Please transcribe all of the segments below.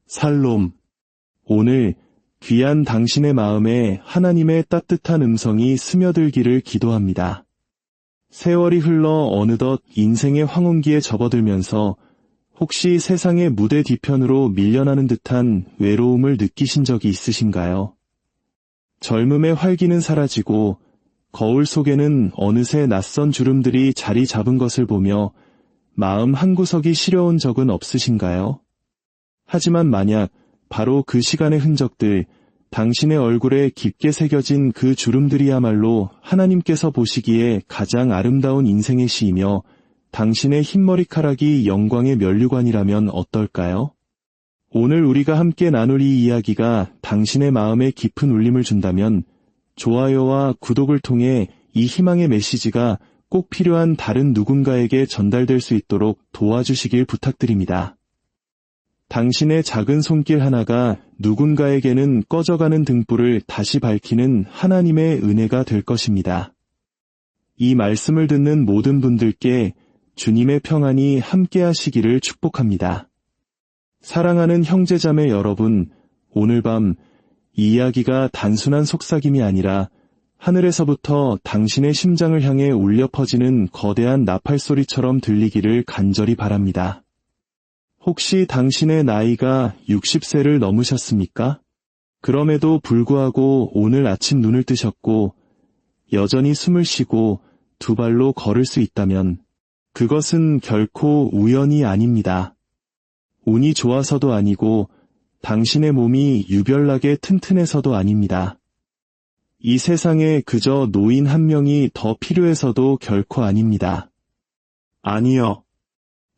살롬. 오늘 귀한 당신의 마음에 하나님의 따뜻한 음성이 스며들기를 기도합니다. 세월이 흘러 어느덧 인생의 황혼기에 접어들면서 혹시 세상의 무대 뒤편으로 밀려나는 듯한 외로움을 느끼신 적이 있으신가요? 젊음의 활기는 사라지고 거울 속에는 어느새 낯선 주름들이 자리 잡은 것을 보며 마음 한구석이 시려운 적은 없으신가요? 하지만 만약 바로 그 시간의 흔적들, 당신의 얼굴에 깊게 새겨진 그 주름들이야말로 하나님께서 보시기에 가장 아름다운 인생의 시이며 당신의 흰머리카락이 영광의 면류관이라면 어떨까요? 오늘 우리가 함께 나눌 이 이야기가 당신의 마음에 깊은 울림을 준다면 좋아요와 구독을 통해 이 희망의 메시지가 꼭 필요한 다른 누군가에게 전달될 수 있도록 도와주시길 부탁드립니다. 당신의 작은 손길 하나가 누군가에게는 꺼져가는 등불을 다시 밝히는 하나님의 은혜가 될 것입니다. 이 말씀을 듣는 모든 분들께 주님의 평안이 함께하시기를 축복합니다. 사랑하는 형제자매 여러분, 오늘 밤 이 이야기가 단순한 속삭임이 아니라 하늘에서부터 당신의 심장을 향해 울려 퍼지는 거대한 나팔 소리처럼 들리기를 간절히 바랍니다. 혹시 당신의 나이가 60세를 넘으셨습니까? 그럼에도 불구하고 오늘 아침 눈을 뜨셨고 여전히 숨을 쉬고 두 발로 걸을 수 있다면 그것은 결코 우연이 아닙니다. 운이 좋아서도 아니고 당신의 몸이 유별나게 튼튼해서도 아닙니다. 이 세상에 그저 노인 한 명이 더 필요해서도 결코 아닙니다. 아니요.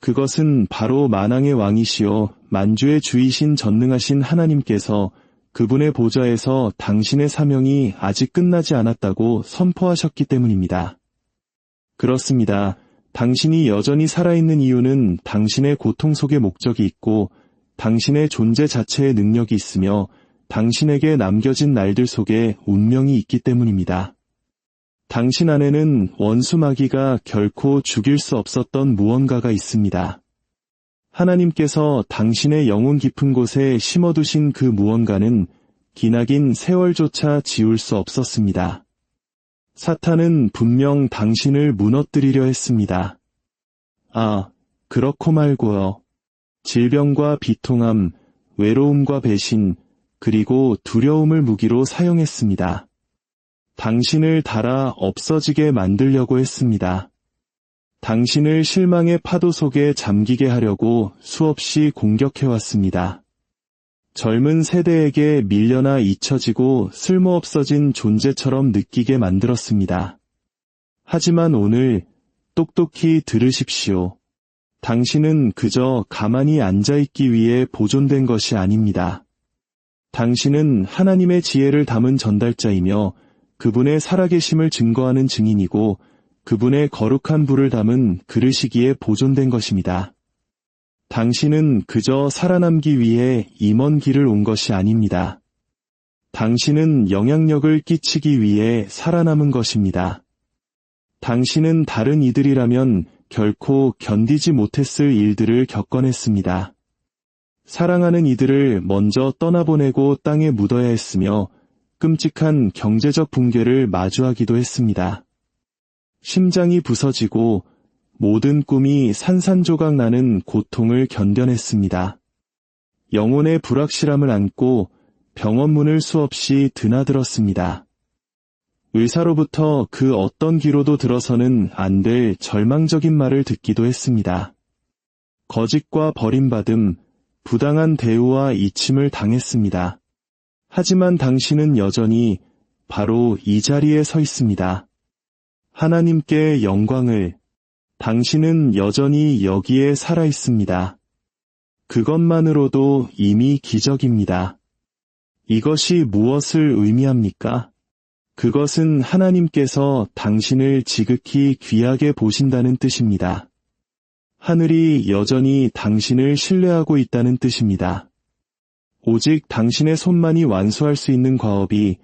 그것은 바로 만왕의 왕이시요 만주의 주이신 전능하신 하나님께서 그분의 보좌에서 당신의 사명이 아직 끝나지 않았다고 선포하셨기 때문입니다. 그렇습니다. 당신이 여전히 살아있는 이유는 당신의 고통 속에 목적이 있고 당신의 존재 자체의 능력이 있으며 당신에게 남겨진 날들 속에 운명이 있기 때문입니다. 당신 안에는 원수 마귀가 결코 죽일 수 없었던 무언가가 있습니다. 하나님께서 당신의 영혼 깊은 곳에 심어두신 그 무언가는 기나긴 세월조차 지울 수 없었습니다. 사탄은 분명 당신을 무너뜨리려 했습니다. 아, 그렇고 말고요. 질병과 비통함, 외로움과 배신, 그리고 두려움을 무기로 사용했습니다. 당신을 달아 없어지게 만들려고 했습니다. 당신을 실망의 파도 속에 잠기게 하려고 수없이 공격해왔습니다. 젊은 세대에게 밀려나 잊혀지고 쓸모없어진 존재처럼 느끼게 만들었습니다. 하지만 오늘 똑똑히 들으십시오. 당신은 그저 가만히 앉아있기 위해 보존된 것이 아닙니다. 당신은 하나님의 지혜를 담은 전달자이며 그분의 살아계심을 증거하는 증인이고 그분의 거룩한 불을 담은 그릇이기에 보존된 것입니다. 당신은 그저 살아남기 위해 이 먼 길을 온 것이 아닙니다. 당신은 영향력을 끼치기 위해 살아남은 것입니다. 당신은 다른 이들이라면 결코 견디지 못했을 일들을 겪어냈습니다. 사랑하는 이들을 먼저 떠나보내고 땅에 묻어야 했으며 끔찍한 경제적 붕괴를 마주하기도 했습니다. 심장이 부서지고 모든 꿈이 산산조각 나는 고통을 견뎌냈습니다. 영혼의 불확실함을 안고 병원문을 수없이 드나들었습니다. 의사로부터 그 어떤 기로도 들어서는 안 될 절망적인 말을 듣기도 했습니다. 거짓과 버림받음, 부당한 대우와 잊힘을 당했습니다. 하지만 당신은 여전히 바로 이 자리에 서 있습니다. 하나님께 영광을, 당신은 여전히 여기에 살아 있습니다. 그것만으로도 이미 기적입니다. 이것이 무엇을 의미합니까? 그것은 하나님께서 당신을 지극히 귀하게 보신다는 뜻입니다. 하늘이 여전히 당신을 신뢰하고 있다는 뜻입니다. 오직 당신의 손만이 완수할 수 있는 과업이,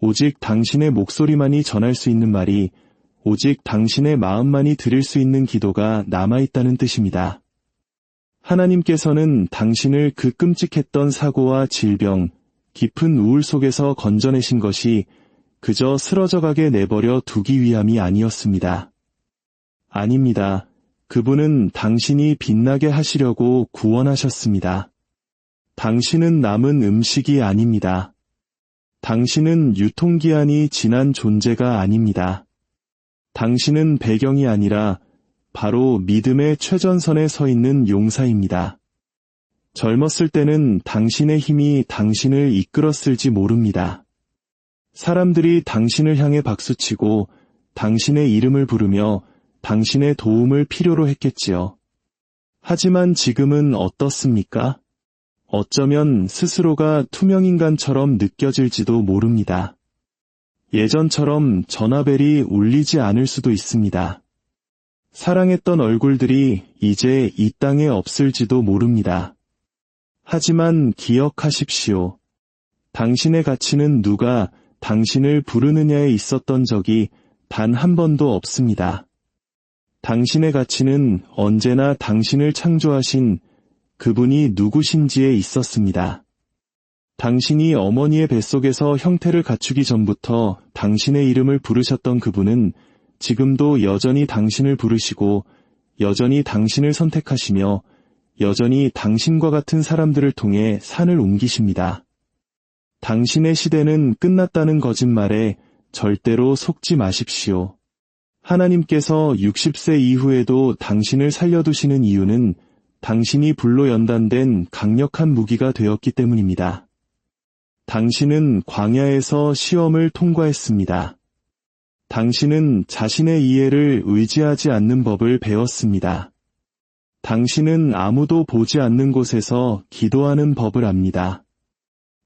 오직 당신의 목소리만이 전할 수 있는 말이, 오직 당신의 마음만이 드릴 수 있는 기도가 남아있다는 뜻입니다. 하나님께서는 당신을 그 끔찍했던 사고와 질병, 깊은 우울 속에서 건져내신 것이 그저 쓰러져가게 내버려 두기 위함이 아니었습니다. 아닙니다. 그분은 당신이 빛나게 하시려고 구원하셨습니다. 당신은 남은 음식이 아닙니다. 당신은 유통기한이 지난 존재가 아닙니다. 당신은 배경이 아니라 바로 믿음의 최전선에 서 있는 용사입니다. 젊었을 때는 당신의 힘이 당신을 이끌었을지 모릅니다. 사람들이 당신을 향해 박수치고 당신의 이름을 부르며 당신의 도움을 필요로 했겠지요. 하지만 지금은 어떻습니까? 어쩌면 스스로가 투명인간처럼 느껴질지도 모릅니다. 예전처럼 전화벨이 울리지 않을 수도 있습니다. 사랑했던 얼굴들이 이제 이 땅에 없을지도 모릅니다. 하지만 기억하십시오. 당신의 가치는 누가 당신을 부르느냐에 있었던 적이 단 한 번도 없습니다. 당신의 가치는 언제나 당신을 창조하신 그분이 누구신지에 있었습니다. 당신이 어머니의 뱃속에서 형태를 갖추기 전부터 당신의 이름을 부르셨던 그분은 지금도 여전히 당신을 부르시고 여전히 당신을 선택하시며 여전히 당신과 같은 사람들을 통해 산을 옮기십니다. 당신의 시대는 끝났다는 거짓말에 절대로 속지 마십시오. 하나님께서 60세 이후에도 당신을 살려두시는 이유는 당신이 불로 연단된 강력한 무기가 되었기 때문입니다. 당신은 광야에서 시험을 통과했습니다. 당신은 자신의 이해를 의지하지 않는 법을 배웠습니다. 당신은 아무도 보지 않는 곳에서 기도하는 법을 압니다.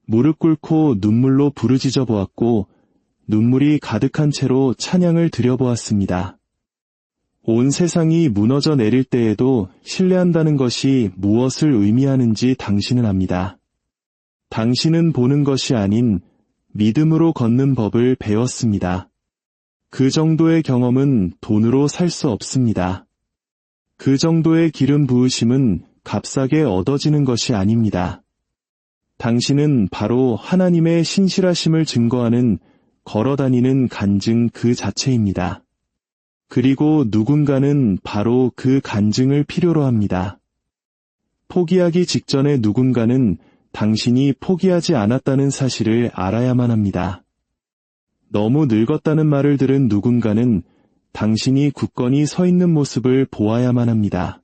무릎 꿇고 눈물로 부르짖어 보았고 눈물이 가득한 채로 찬양을 드려보았습니다. 온 세상이 무너져 내릴 때에도 신뢰한다는 것이 무엇을 의미하는지 당신은 압니다. 당신은 보는 것이 아닌 믿음으로 걷는 법을 배웠습니다. 그 정도의 경험은 돈으로 살 수 없습니다. 그 정도의 기름 부으심은 값싸게 얻어지는 것이 아닙니다. 당신은 바로 하나님의 신실하심을 증거하는 걸어다니는 간증 그 자체입니다. 그리고 누군가는 바로 그 간증을 필요로 합니다. 포기하기 직전에 누군가는 당신이 포기하지 않았다는 사실을 알아야만 합니다. 너무 늙었다는 말을 들은 누군가는 당신이 굳건히 서 있는 모습을 보아야만 합니다.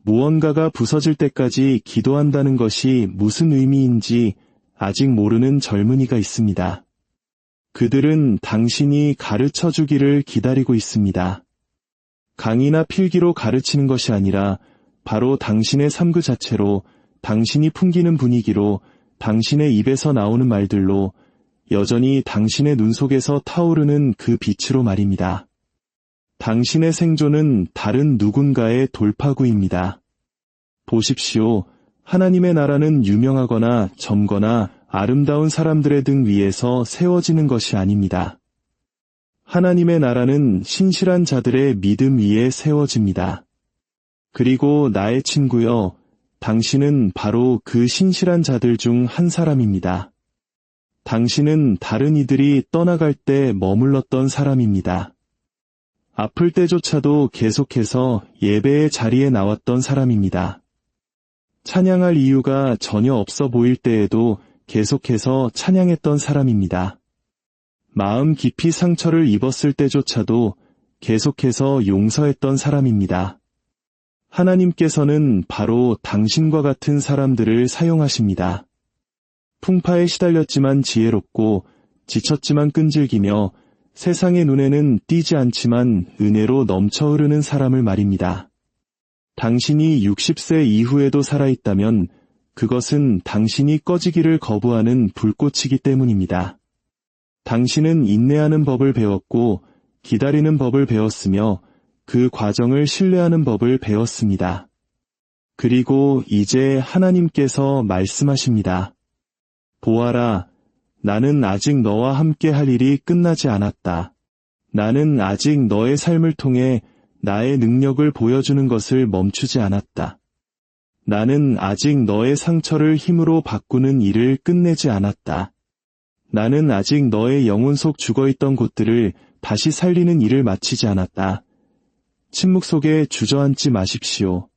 무언가가 부서질 때까지 기도한다는 것이 무슨 의미인지 아직 모르는 젊은이가 있습니다. 그들은 당신이 가르쳐 주기를 기다리고 있습니다. 강의나 필기로 가르치는 것이 아니라 바로 당신의 삶 그 자체로 당신이 풍기는 분위기로 당신의 입에서 나오는 말들로 여전히 당신의 눈 속에서 타오르는 그 빛으로 말입니다. 당신의 생존은 다른 누군가의 돌파구입니다. 보십시오. 하나님의 나라는 유명하거나 젊거나 아름다운 사람들의 등 위에서 세워지는 것이 아닙니다. 하나님의 나라는 신실한 자들의 믿음 위에 세워집니다. 그리고 나의 친구여, 당신은 바로 그 신실한 자들 중 한 사람입니다. 당신은 다른 이들이 떠나갈 때 머물렀던 사람입니다. 아플 때조차도 계속해서 예배의 자리에 나왔던 사람입니다. 찬양할 이유가 전혀 없어 보일 때에도 계속해서 찬양했던 사람입니다. 마음 깊이 상처를 입었을 때조차도 계속해서 용서했던 사람입니다. 하나님께서는 바로 당신과 같은 사람들을 사용하십니다. 풍파에 시달렸지만 지혜롭고 지쳤지만 끈질기며 세상의 눈에는 띄지 않지만 은혜로 넘쳐 흐르는 사람을 말입니다. 당신이 60세 이후에도 살아있다면 그것은 당신이 꺼지기를 거부하는 불꽃이기 때문입니다. 당신은 인내하는 법을 배웠고 기다리는 법을 배웠으며 그 과정을 신뢰하는 법을 배웠습니다. 그리고 이제 하나님께서 말씀하십니다. 보아라, 나는 아직 너와 함께 할 일이 끝나지 않았다. 나는 아직 너의 삶을 통해 나의 능력을 보여주는 것을 멈추지 않았다. 나는 아직 너의 상처를 힘으로 바꾸는 일을 끝내지 않았다. 나는 아직 너의 영혼 속 죽어있던 곳들을 다시 살리는 일을 마치지 않았다. 침묵 속에 주저앉지 마십시오.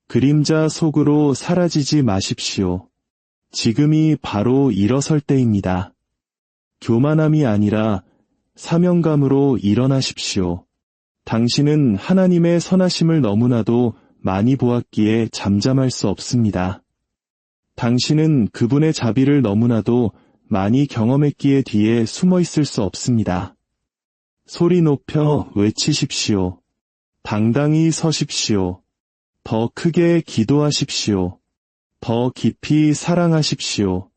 그림자 속으로 사라지지 마십시오. 지금이 바로 일어설 때입니다. 교만함이 아니라 사명감으로 일어나십시오. 당신은 하나님의 선하심을 너무나도 많이 보았기에 잠잠할 수 없습니다. 당신은 그분의 자비를 너무나도 많이 경험했기에 뒤에 숨어 있을 수 없습니다. 소리 높여 외치십시오. 당당히 서십시오. 더 크게 기도하십시오. 더 깊이 사랑하십시오.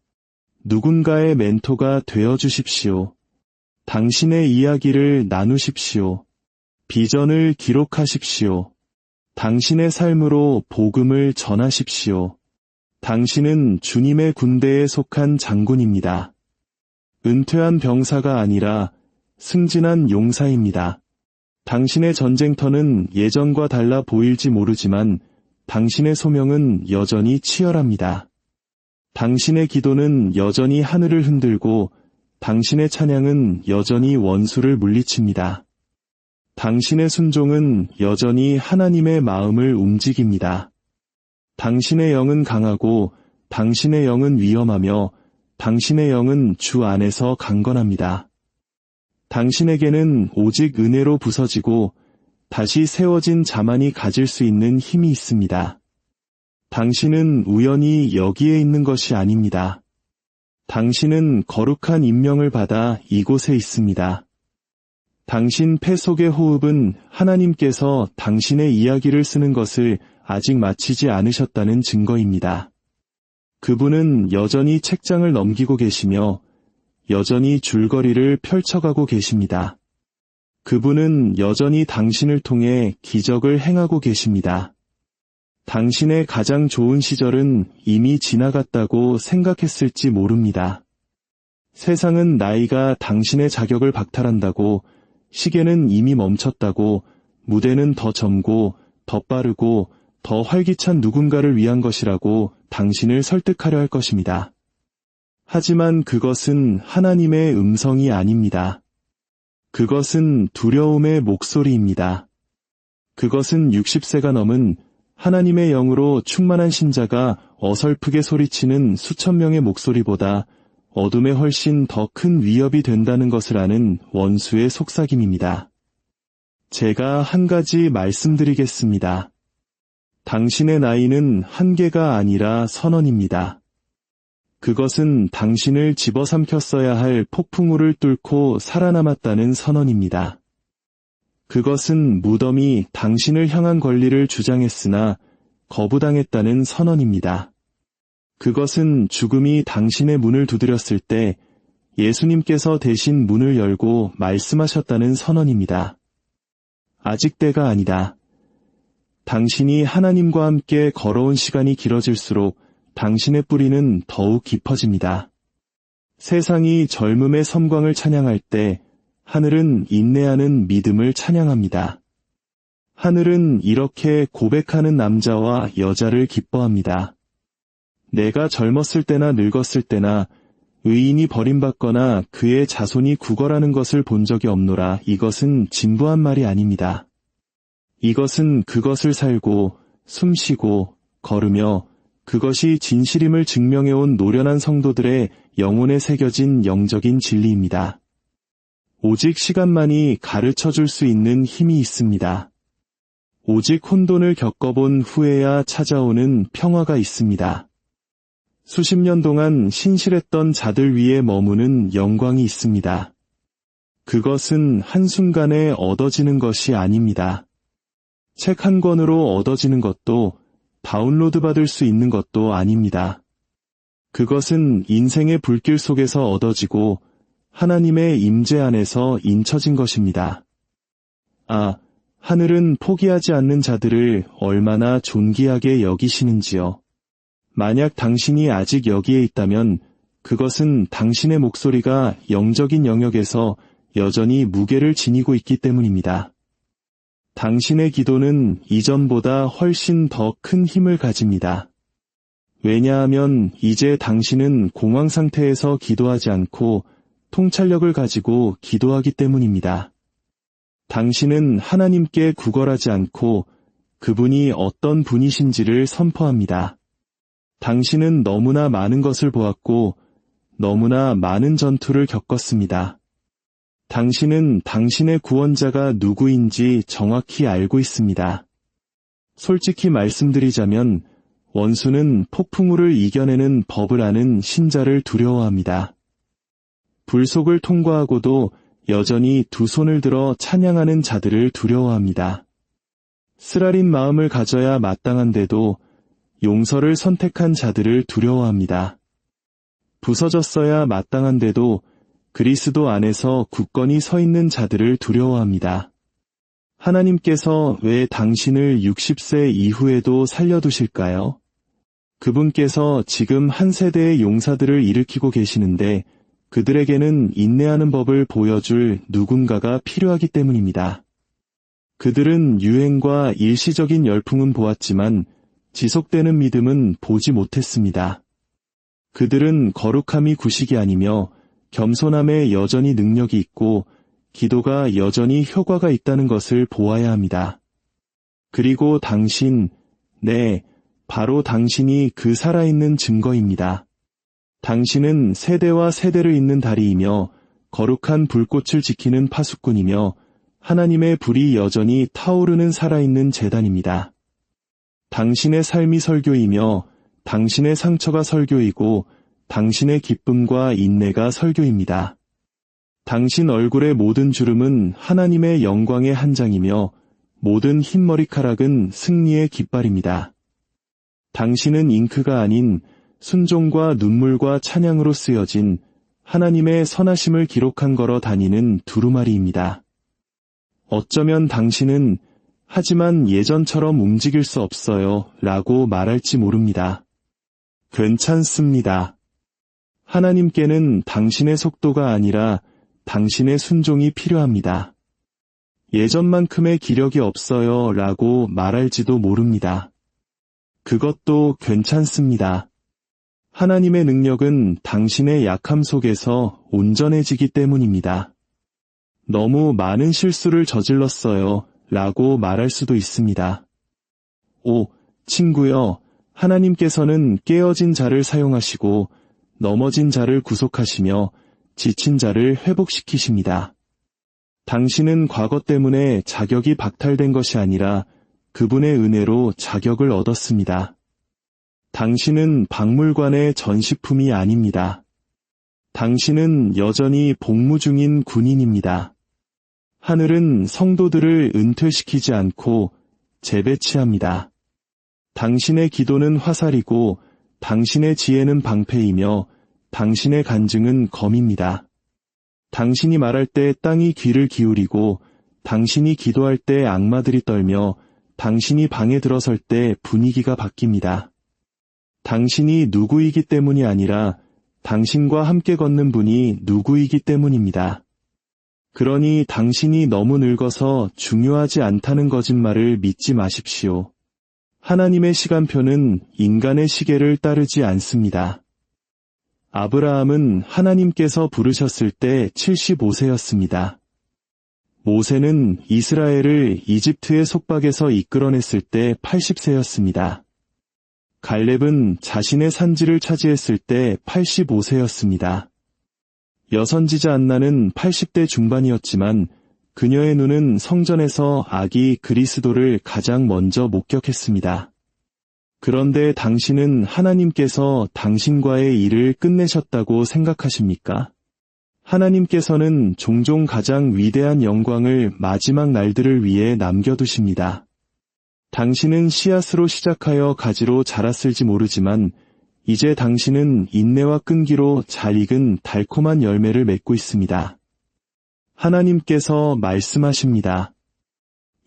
누군가의 멘토가 되어주십시오. 당신의 이야기를 나누십시오. 비전을 기록하십시오. 당신의 삶으로 복음을 전하십시오. 당신은 주님의 군대에 속한 장군입니다. 은퇴한 병사가 아니라 승진한 용사입니다. 당신의 전쟁터는 예전과 달라 보일지 모르지만 당신의 소명은 여전히 치열합니다. 당신의 기도는 여전히 하늘을 흔들고 당신의 찬양은 여전히 원수를 물리칩니다. 당신의 순종은 여전히 하나님의 마음을 움직입니다. 당신의 영은 강하고 당신의 영은 위험하며 당신의 영은 주 안에서 강건합니다. 당신에게는 오직 은혜로 부서지고 다시 세워진 자만이 가질 수 있는 힘이 있습니다. 당신은 우연히 여기에 있는 것이 아닙니다. 당신은 거룩한 임명을 받아 이곳에 있습니다. 당신 폐 속의 호흡은 하나님께서 당신의 이야기를 쓰는 것을 아직 마치지 않으셨다는 증거입니다. 그분은 여전히 책장을 넘기고 계시며 여전히 줄거리를 펼쳐가고 계십니다. 그분은 여전히 당신을 통해 기적을 행하고 계십니다. 당신의 가장 좋은 시절은 이미 지나갔다고 생각했을지 모릅니다. 세상은 나이가 당신의 자격을 박탈한다고, 시계는 이미 멈췄다고, 무대는 더 젊고 더 빠르고 더 활기찬 누군가를 위한 것이라고 당신을 설득하려 할 것입니다. 하지만 그것은 하나님의 음성이 아닙니다. 그것은 두려움의 목소리입니다. 그것은 60세가 넘은 하나님의 영으로 충만한 신자가 어설프게 소리치는 수천 명의 목소리보다 어둠에 훨씬 더 큰 위협이 된다는 것을 아는 원수의 속삭임입니다. 제가 한 가지 말씀드리겠습니다. 당신의 나이는 한계가 아니라 선언입니다. 그것은 당신을 집어삼켰어야 할 폭풍우를 뚫고 살아남았다는 선언입니다. 그것은 무덤이 당신을 향한 권리를 주장했으나 거부당했다는 선언입니다. 그것은 죽음이 당신의 문을 두드렸을 때 예수님께서 대신 문을 열고 말씀하셨다는 선언입니다. 아직 때가 아니다. 당신이 하나님과 함께 걸어온 시간이 길어질수록 당신의 뿌리는 더욱 깊어집니다. 세상이 젊음의 섬광을 찬양할 때 하늘은 인내하는 믿음을 찬양합니다. 하늘은 이렇게 고백하는 남자와 여자를 기뻐합니다. 내가 젊었을 때나 늙었을 때나 의인이 버림받거나 그의 자손이 구걸하는 것을 본 적이 없노라. 이것은 진부한 말이 아닙니다. 이것은 그것을 살고 숨쉬고 걸으며 그것이 진실임을 증명해온 노련한 성도들의 영혼에 새겨진 영적인 진리입니다. 오직 시간만이 가르쳐줄 수 있는 힘이 있습니다. 오직 혼돈을 겪어본 후에야 찾아오는 평화가 있습니다. 수십 년 동안 신실했던 자들 위에 머무는 영광이 있습니다. 그것은 한순간에 얻어지는 것이 아닙니다. 책 한 권으로 얻어지는 것도 다운로드 받을 수 있는 것도 아닙니다. 그것은 인생의 불길 속에서 얻어지고 하나님의 임재 안에서 인쳐진 것입니다. 아, 하늘은 포기하지 않는 자들을 얼마나 존귀하게 여기시는지요. 만약 당신이 아직 여기에 있다면 그것은 당신의 목소리가 영적인 영역에서 여전히 무게를 지니고 있기 때문입니다. 당신의 기도는 이전보다 훨씬 더 큰 힘을 가집니다. 왜냐하면 이제 당신은 공황 상태에서 기도하지 않고 통찰력을 가지고 기도하기 때문입니다. 당신은 하나님께 구걸하지 않고 그분이 어떤 분이신지를 선포합니다. 당신은 너무나 많은 것을 보았고 너무나 많은 전투를 겪었습니다. 당신은 당신의 구원자가 누구인지 정확히 알고 있습니다. 솔직히 말씀드리자면 원수는 폭풍우를 이겨내는 법을 아는 신자를 두려워합니다. 불속을 통과하고도 여전히 두 손을 들어 찬양하는 자들을 두려워합니다. 쓰라린 마음을 가져야 마땅한데도 용서를 선택한 자들을 두려워합니다. 부서졌어야 마땅한데도 그리스도 안에서 굳건히 서 있는 자들을 두려워합니다. 하나님께서 왜 당신을 60세 이후에도 살려두실까요? 그분께서 지금 한 세대의 용사들을 일으키고 계시는데 그들에게는 인내하는 법을 보여줄 누군가가 필요하기 때문입니다. 그들은 유행과 일시적인 열풍은 보았지만 지속되는 믿음은 보지 못했습니다. 그들은 거룩함이 구식이 아니며 겸손함에 여전히 능력이 있고 기도가 여전히 효과가 있다는 것을 보아야 합니다. 그리고 당신, 바로 당신이 그 살아있는 증거입니다. 당신은 세대와 세대를 잇는 다리이며 거룩한 불꽃을 지키는 파수꾼이며 하나님의 불이 여전히 타오르는 살아있는 제단입니다. 당신의 삶이 설교이며 당신의 상처가 설교이고 당신의 기쁨과 인내가 설교입니다. 당신 얼굴의 모든 주름은 하나님의 영광의 한 장이며 모든 흰 머리카락은 승리의 깃발입니다. 당신은 잉크가 아닌 순종과 눈물과 찬양으로 쓰여진 하나님의 선하심을 기록한 걸어 다니는 두루마리입니다. 어쩌면 당신은 하지만 예전처럼 움직일 수 없어요 라고 말할지 모릅니다. 괜찮습니다. 하나님께는 당신의 속도가 아니라 당신의 순종이 필요합니다. 예전만큼의 기력이 없어요 라고 말할지도 모릅니다. 그것도 괜찮습니다. 하나님의 능력은 당신의 약함 속에서 온전해지기 때문입니다. 너무 많은 실수를 저질렀어요 라고 말할 수도 있습니다. 친구여, 하나님께서는 깨어진 자를 사용하시고 넘어진 자를 구속하시며 지친 자를 회복시키십니다. 당신은 과거 때문에 자격이 박탈된 것이 아니라 그분의 은혜로 자격을 얻었습니다. 당신은 박물관의 전시품이 아닙니다. 당신은 여전히 복무 중인 군인입니다. 하늘은 성도들을 은퇴시키지 않고 재배치합니다. 당신의 기도는 화살이고 당신의 지혜는 방패이며 당신의 간증은 검입니다. 당신이 말할 때 땅이 귀를 기울이고 당신이 기도할 때 악마들이 떨며 당신이 방에 들어설 때 분위기가 바뀝니다. 당신이 누구이기 때문이 아니라 당신과 함께 걷는 분이 누구이기 때문입니다. 그러니 당신이 너무 늙어서 중요하지 않다는 거짓말을 믿지 마십시오. 하나님의 시간표는 인간의 시계를 따르지 않습니다. 아브라함은 하나님께서 부르셨을 때 75세였습니다. 모세는 이스라엘을 이집트의 속박에서 이끌어냈을 때 80세였습니다. 갈렙은 자신의 산지를 차지했을 때 85세였습니다. 여선지자 안나는 80대 중반이었지만 그녀의 눈은 성전에서 아기 그리스도를 가장 먼저 목격했습니다. 그런데 당신은 하나님께서 당신과의 일을 끝내셨다고 생각하십니까? 하나님께서는 종종 가장 위대한 영광을 마지막 날들을 위해 남겨두십니다. 당신은 씨앗으로 시작하여 가지로 자랐을지 모르지만 이제 당신은 인내와 끈기로 잘 익은 달콤한 열매를 맺고 있습니다. 하나님께서 말씀하십니다.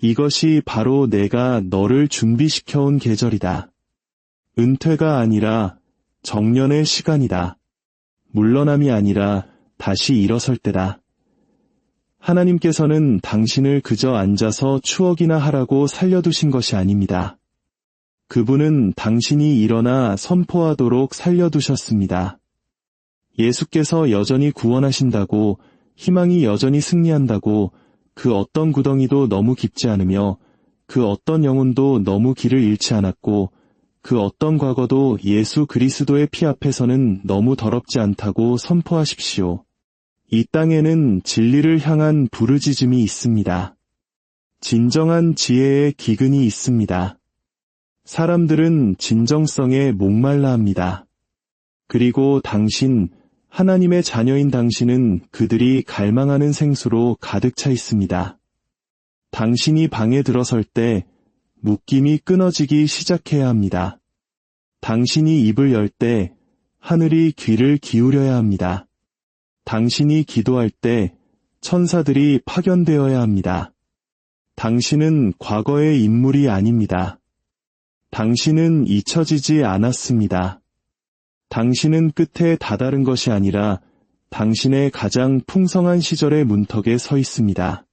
이것이 바로 내가 너를 준비시켜온 계절이다. 은퇴가 아니라 정년의 시간이다. 물러남이 아니라 다시 일어설 때다. 하나님께서는 당신을 그저 앉아서 추억이나 하라고 살려두신 것이 아닙니다. 그분은 당신이 일어나 선포하도록 살려두셨습니다. 예수께서 여전히 구원하신다고, 희망이 여전히 승리한다고, 그 어떤 구덩이도 너무 깊지 않으며 그 어떤 영혼도 너무 길을 잃지 않았고 그 어떤 과거도 예수 그리스도의 피 앞에서는 너무 더럽지 않다고 선포하십시오. 이 땅에는 진리를 향한 부르짖음이 있습니다. 진정한 지혜의 기근이 있습니다. 사람들은 진정성에 목말라 합니다. 그리고 당신, 하나님의 자녀인 당신은 그들이 갈망하는 생수로 가득 차 있습니다. 당신이 방에 들어설 때 묶임이 끊어지기 시작해야 합니다. 당신이 입을 열 때 하늘이 귀를 기울여야 합니다. 당신이 기도할 때 천사들이 파견되어야 합니다. 당신은 과거의 인물이 아닙니다. 당신은 잊혀지지 않았습니다. 당신은 끝에 다다른 것이 아니라 당신의 가장 풍성한 시절의 문턱에 서 있습니다.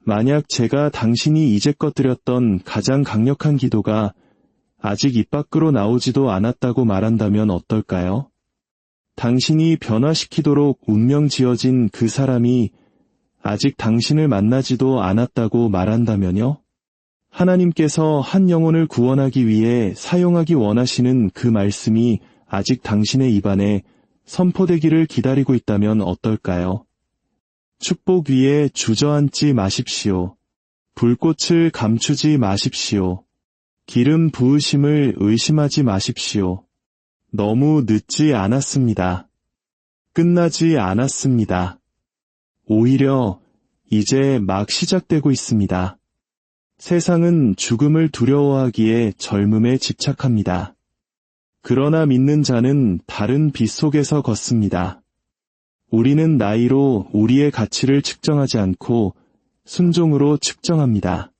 만약 제가 당신이 이제껏 드렸던 가장 강력한 기도가 아직 입 밖으로 나오지도 않았다고 말한다면 어떨까요? 당신이 변화시키도록 운명 지어진 그 사람이 아직 당신을 만나지도 않았다고 말한다면요? 하나님께서 한 영혼을 구원하기 위해 사용하기 원하시는 그 말씀이 아직 당신의 입안에 선포되기를 기다리고 있다면 어떨까요? 축복 위에 주저앉지 마십시오. 불꽃을 감추지 마십시오. 기름 부으심을 의심하지 마십시오. 너무 늦지 않았습니다. 끝나지 않았습니다. 오히려 이제 막 시작되고 있습니다. 세상은 죽음을 두려워하기에 젊음에 집착합니다. 그러나 믿는 자는 다른 빛 속에서 걷습니다. 우리는 나이로 우리의 가치를 측정하지 않고 순종으로 측정합니다.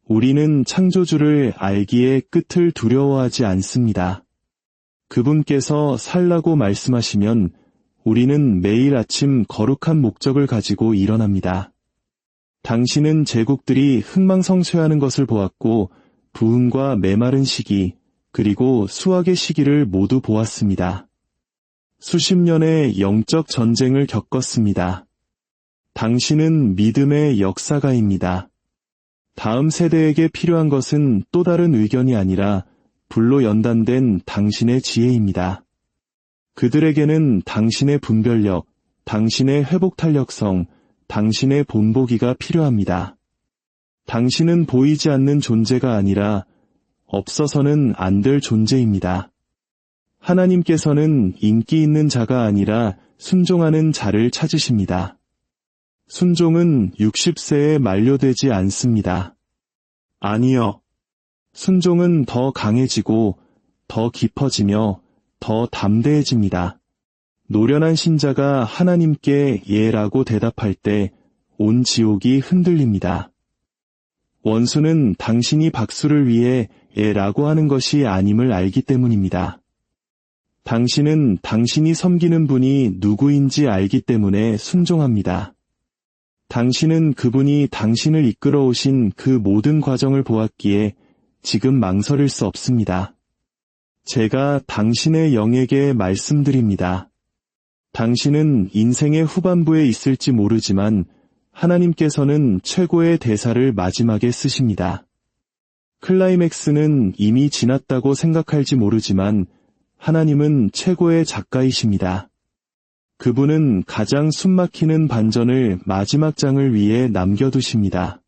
우리는 창조주를 알기에 끝을 두려워하지 않습니다. 그분께서 살라고 말씀하시면 우리는 매일 아침 거룩한 목적을 가지고 일어납니다. 당신은 제국들이 흥망성쇠하는 것을 보았고 부흥과 메마른 시기, 그리고 수학의 시기를 모두 보았습니다. 수십 년의 영적 전쟁을 겪었습니다. 당신은 믿음의 역사가입니다. 다음 세대에게 필요한 것은 또 다른 의견이 아니라 불로 연단된 당신의 지혜입니다. 그들에게는 당신의 분별력, 당신의 회복 탄력성, 당신의 본보기가 필요합니다. 당신은 보이지 않는 존재가 아니라 없어서는 안 될 존재입니다. 하나님께서는 인기 있는 자가 아니라 순종하는 자를 찾으십니다. 순종은 60세에 만료되지 않습니다. 아니요. 순종은 더 강해지고 더 깊어지며 더 담대해집니다. 노련한 신자가 하나님께 예라고 대답할 때 온 지옥이 흔들립니다. 원수는 당신이 박수를 위해 예라고 하는 것이 아님을 알기 때문입니다. 당신은 당신이 섬기는 분이 누구인지 알기 때문에 순종합니다. 당신은 그분이 당신을 이끌어 오신 그 모든 과정을 보았기에 지금 망설일 수 없습니다. 제가 당신의 영에게 말씀드립니다. 당신은 인생의 후반부에 있을지 모르지만 하나님께서는 최고의 대사를 마지막에 쓰십니다. 클라이맥스는 이미 지났다고 생각할지 모르지만 하나님은 최고의 작가이십니다. 그분은 가장 숨막히는 반전을 마지막 장을 위해 남겨두십니다.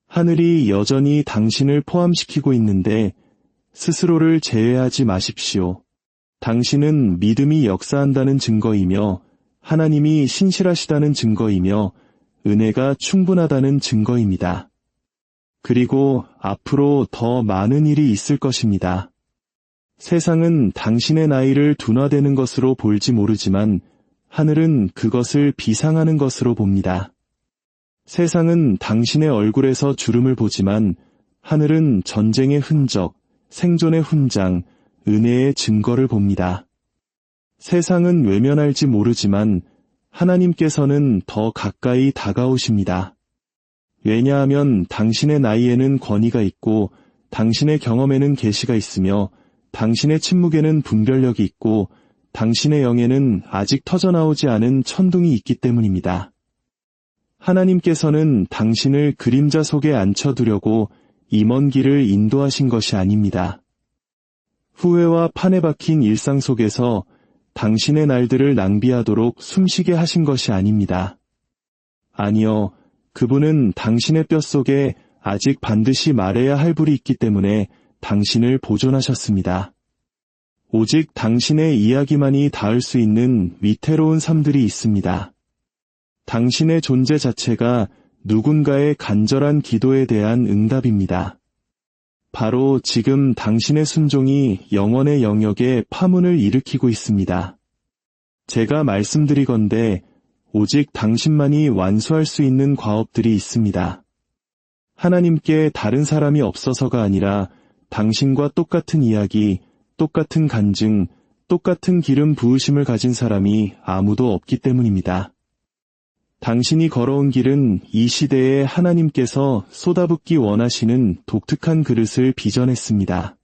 하늘이 여전히 당신을 포함시키고 있는데 스스로를 제외하지 마십시오. 당신은 믿음이 역사한다는 증거이며 하나님이 신실하시다는 증거이며 은혜가 충분하다는 증거입니다. 그리고 앞으로 더 많은 일이 있을 것입니다. 세상은 당신의 나이를 둔화되는 것으로 볼지 모르지만 하늘은 그것을 비상하는 것으로 봅니다. 세상은 당신의 얼굴에서 주름을 보지만 하늘은 전쟁의 흔적, 생존의 훈장, 은혜의 증거를 봅니다. 세상은 외면할지 모르지만 하나님께서는 더 가까이 다가오십니다. 왜냐하면 당신의 나이에는 권위가 있고 당신의 경험에는 계시가 있으며 당신의 침묵에는 분별력이 있고 당신의 영에는 아직 터져나오지 않은 천둥이 있기 때문입니다. 하나님께서는 당신을 그림자 속에 앉혀두려고 이 먼 길을 인도하신 것이 아닙니다. 후회와 판에 박힌 일상 속에서 당신의 날들을 낭비하도록 숨쉬게 하신 것이 아닙니다. 아니요, 그분은 당신의 뼛속에 아직 반드시 말해야 할 불이 있기 때문에 당신을 보존하셨습니다. 오직 당신의 이야기만이 닿을 수 있는 위태로운 삶들이 있습니다. 당신의 존재 자체가 누군가의 간절한 기도에 대한 응답입니다. 바로 지금 당신의 순종이 영원의 영역에 파문을 일으키고 있습니다. 제가 말씀드리건대 오직 당신만이 완수할 수 있는 과업들이 있습니다. 하나님께 다른 사람이 없어서가 아니라 당신과 똑같은 이야기, 똑같은 간증, 똑같은 기름 부으심을 가진 사람이 아무도 없기 때문입니다. 당신이 걸어온 길은 이 시대에 하나님께서 쏟아붓기 원하시는 독특한 그릇을 빚어냈습니다.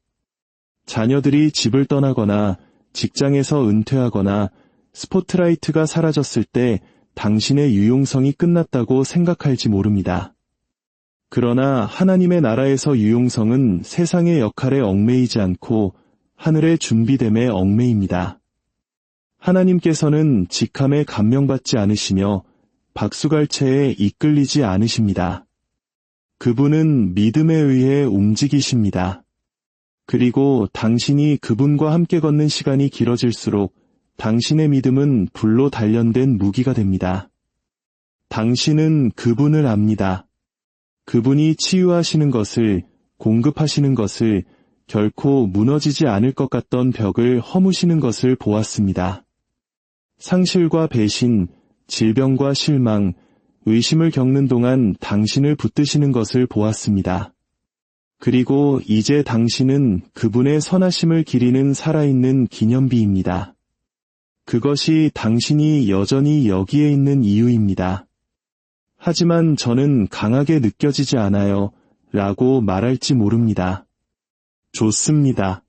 자녀들이 집을 떠나거나 직장에서 은퇴하거나 스포트라이트가 사라졌을 때 당신의 유용성이 끝났다고 생각할지 모릅니다. 그러나 하나님의 나라에서 유용성은 세상의 역할에 얽매이지 않고 하늘의 준비됨에 얽매입니다. 하나님께서는 직함에 감명받지 않으시며 박수갈채에 이끌리지 않으십니다. 그분은 믿음에 의해 움직이십니다. 그리고 당신이 그분과 함께 걷는 시간이 길어질수록 당신의 믿음은 불로 단련된 무기가 됩니다. 당신은 그분을 압니다. 그분이 치유하시는 것을, 공급하시는 것을, 결코 무너지지 않을 것 같던 벽을 허무시는 것을 보았습니다. 상실과 배신, 질병과 실망, 의심을 겪는 동안 당신을 붙드시는 것을 보았습니다. 그리고 이제 당신은 그분의 선하심을 기리는 살아있는 기념비입니다. 그것이 당신이 여전히 여기에 있는 이유입니다. 하지만 저는 강하게 느껴지지 않아요, 라고 말할지 모릅니다. 좋습니다.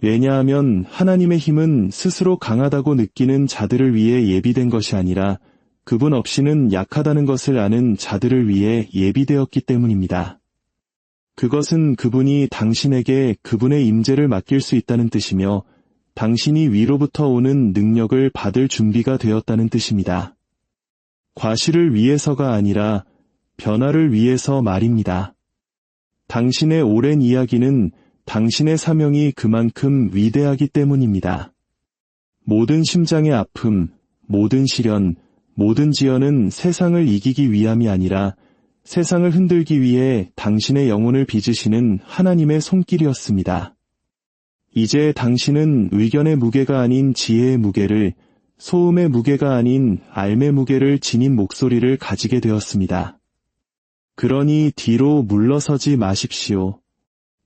왜냐하면 하나님의 힘은 스스로 강하다고 느끼는 자들을 위해 예비된 것이 아니라 그분 없이는 약하다는 것을 아는 자들을 위해 예비되었기 때문입니다. 그것은 그분이 당신에게 그분의 임재를 맡길 수 있다는 뜻이며 당신이 위로부터 오는 능력을 받을 준비가 되었다는 뜻입니다. 과실을 위해서가 아니라 변화를 위해서 말입니다. 당신의 오랜 이야기는 당신의 사명이 그만큼 위대하기 때문입니다. 모든 심장의 아픔, 모든 시련, 모든 지연은 세상을 이기기 위함이 아니라 세상을 흔들기 위해 당신의 영혼을 빚으시는 하나님의 손길이었습니다. 이제 당신은 의견의 무게가 아닌 지혜의 무게를, 소음의 무게가 아닌 앓의 무게를 지닌 목소리를 가지게 되었습니다. 그러니 뒤로 물러서지 마십시오.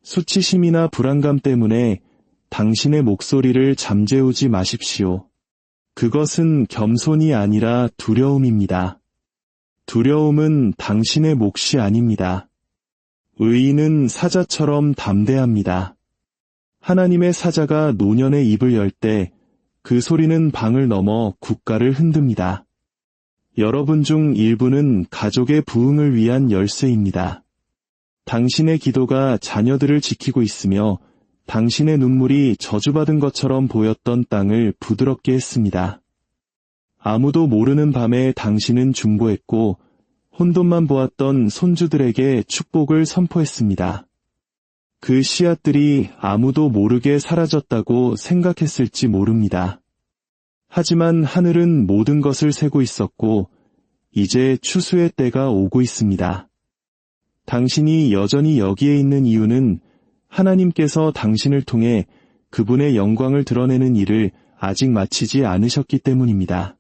수치심이나 불안감 때문에 당신의 목소리를 잠재우지 마십시오. 그것은 겸손이 아니라 두려움입니다. 두려움은 당신의 몫이 아닙니다. 의인은 사자처럼 담대합니다. 하나님의 사자가 노년의 입을 열 때 그 소리는 방을 넘어 국가를 흔듭니다. 여러분 중 일부는 가족의 부흥을 위한 열쇠입니다. 당신의 기도가 자녀들을 지키고 있으며 당신의 눈물이 저주받은 것처럼 보였던 땅을 부드럽게 했습니다. 아무도 모르는 밤에 당신은 중보했고 혼돈만 보았던 손주들에게 축복을 선포했습니다. 그 씨앗들이 아무도 모르게 사라졌다고 생각했을지 모릅니다. 하지만 하늘은 모든 것을 세고 있었고 이제 추수의 때가 오고 있습니다. 당신이 여전히 여기에 있는 이유는 하나님께서 당신을 통해 그분의 영광을 드러내는 일을 아직 마치지 않으셨기 때문입니다.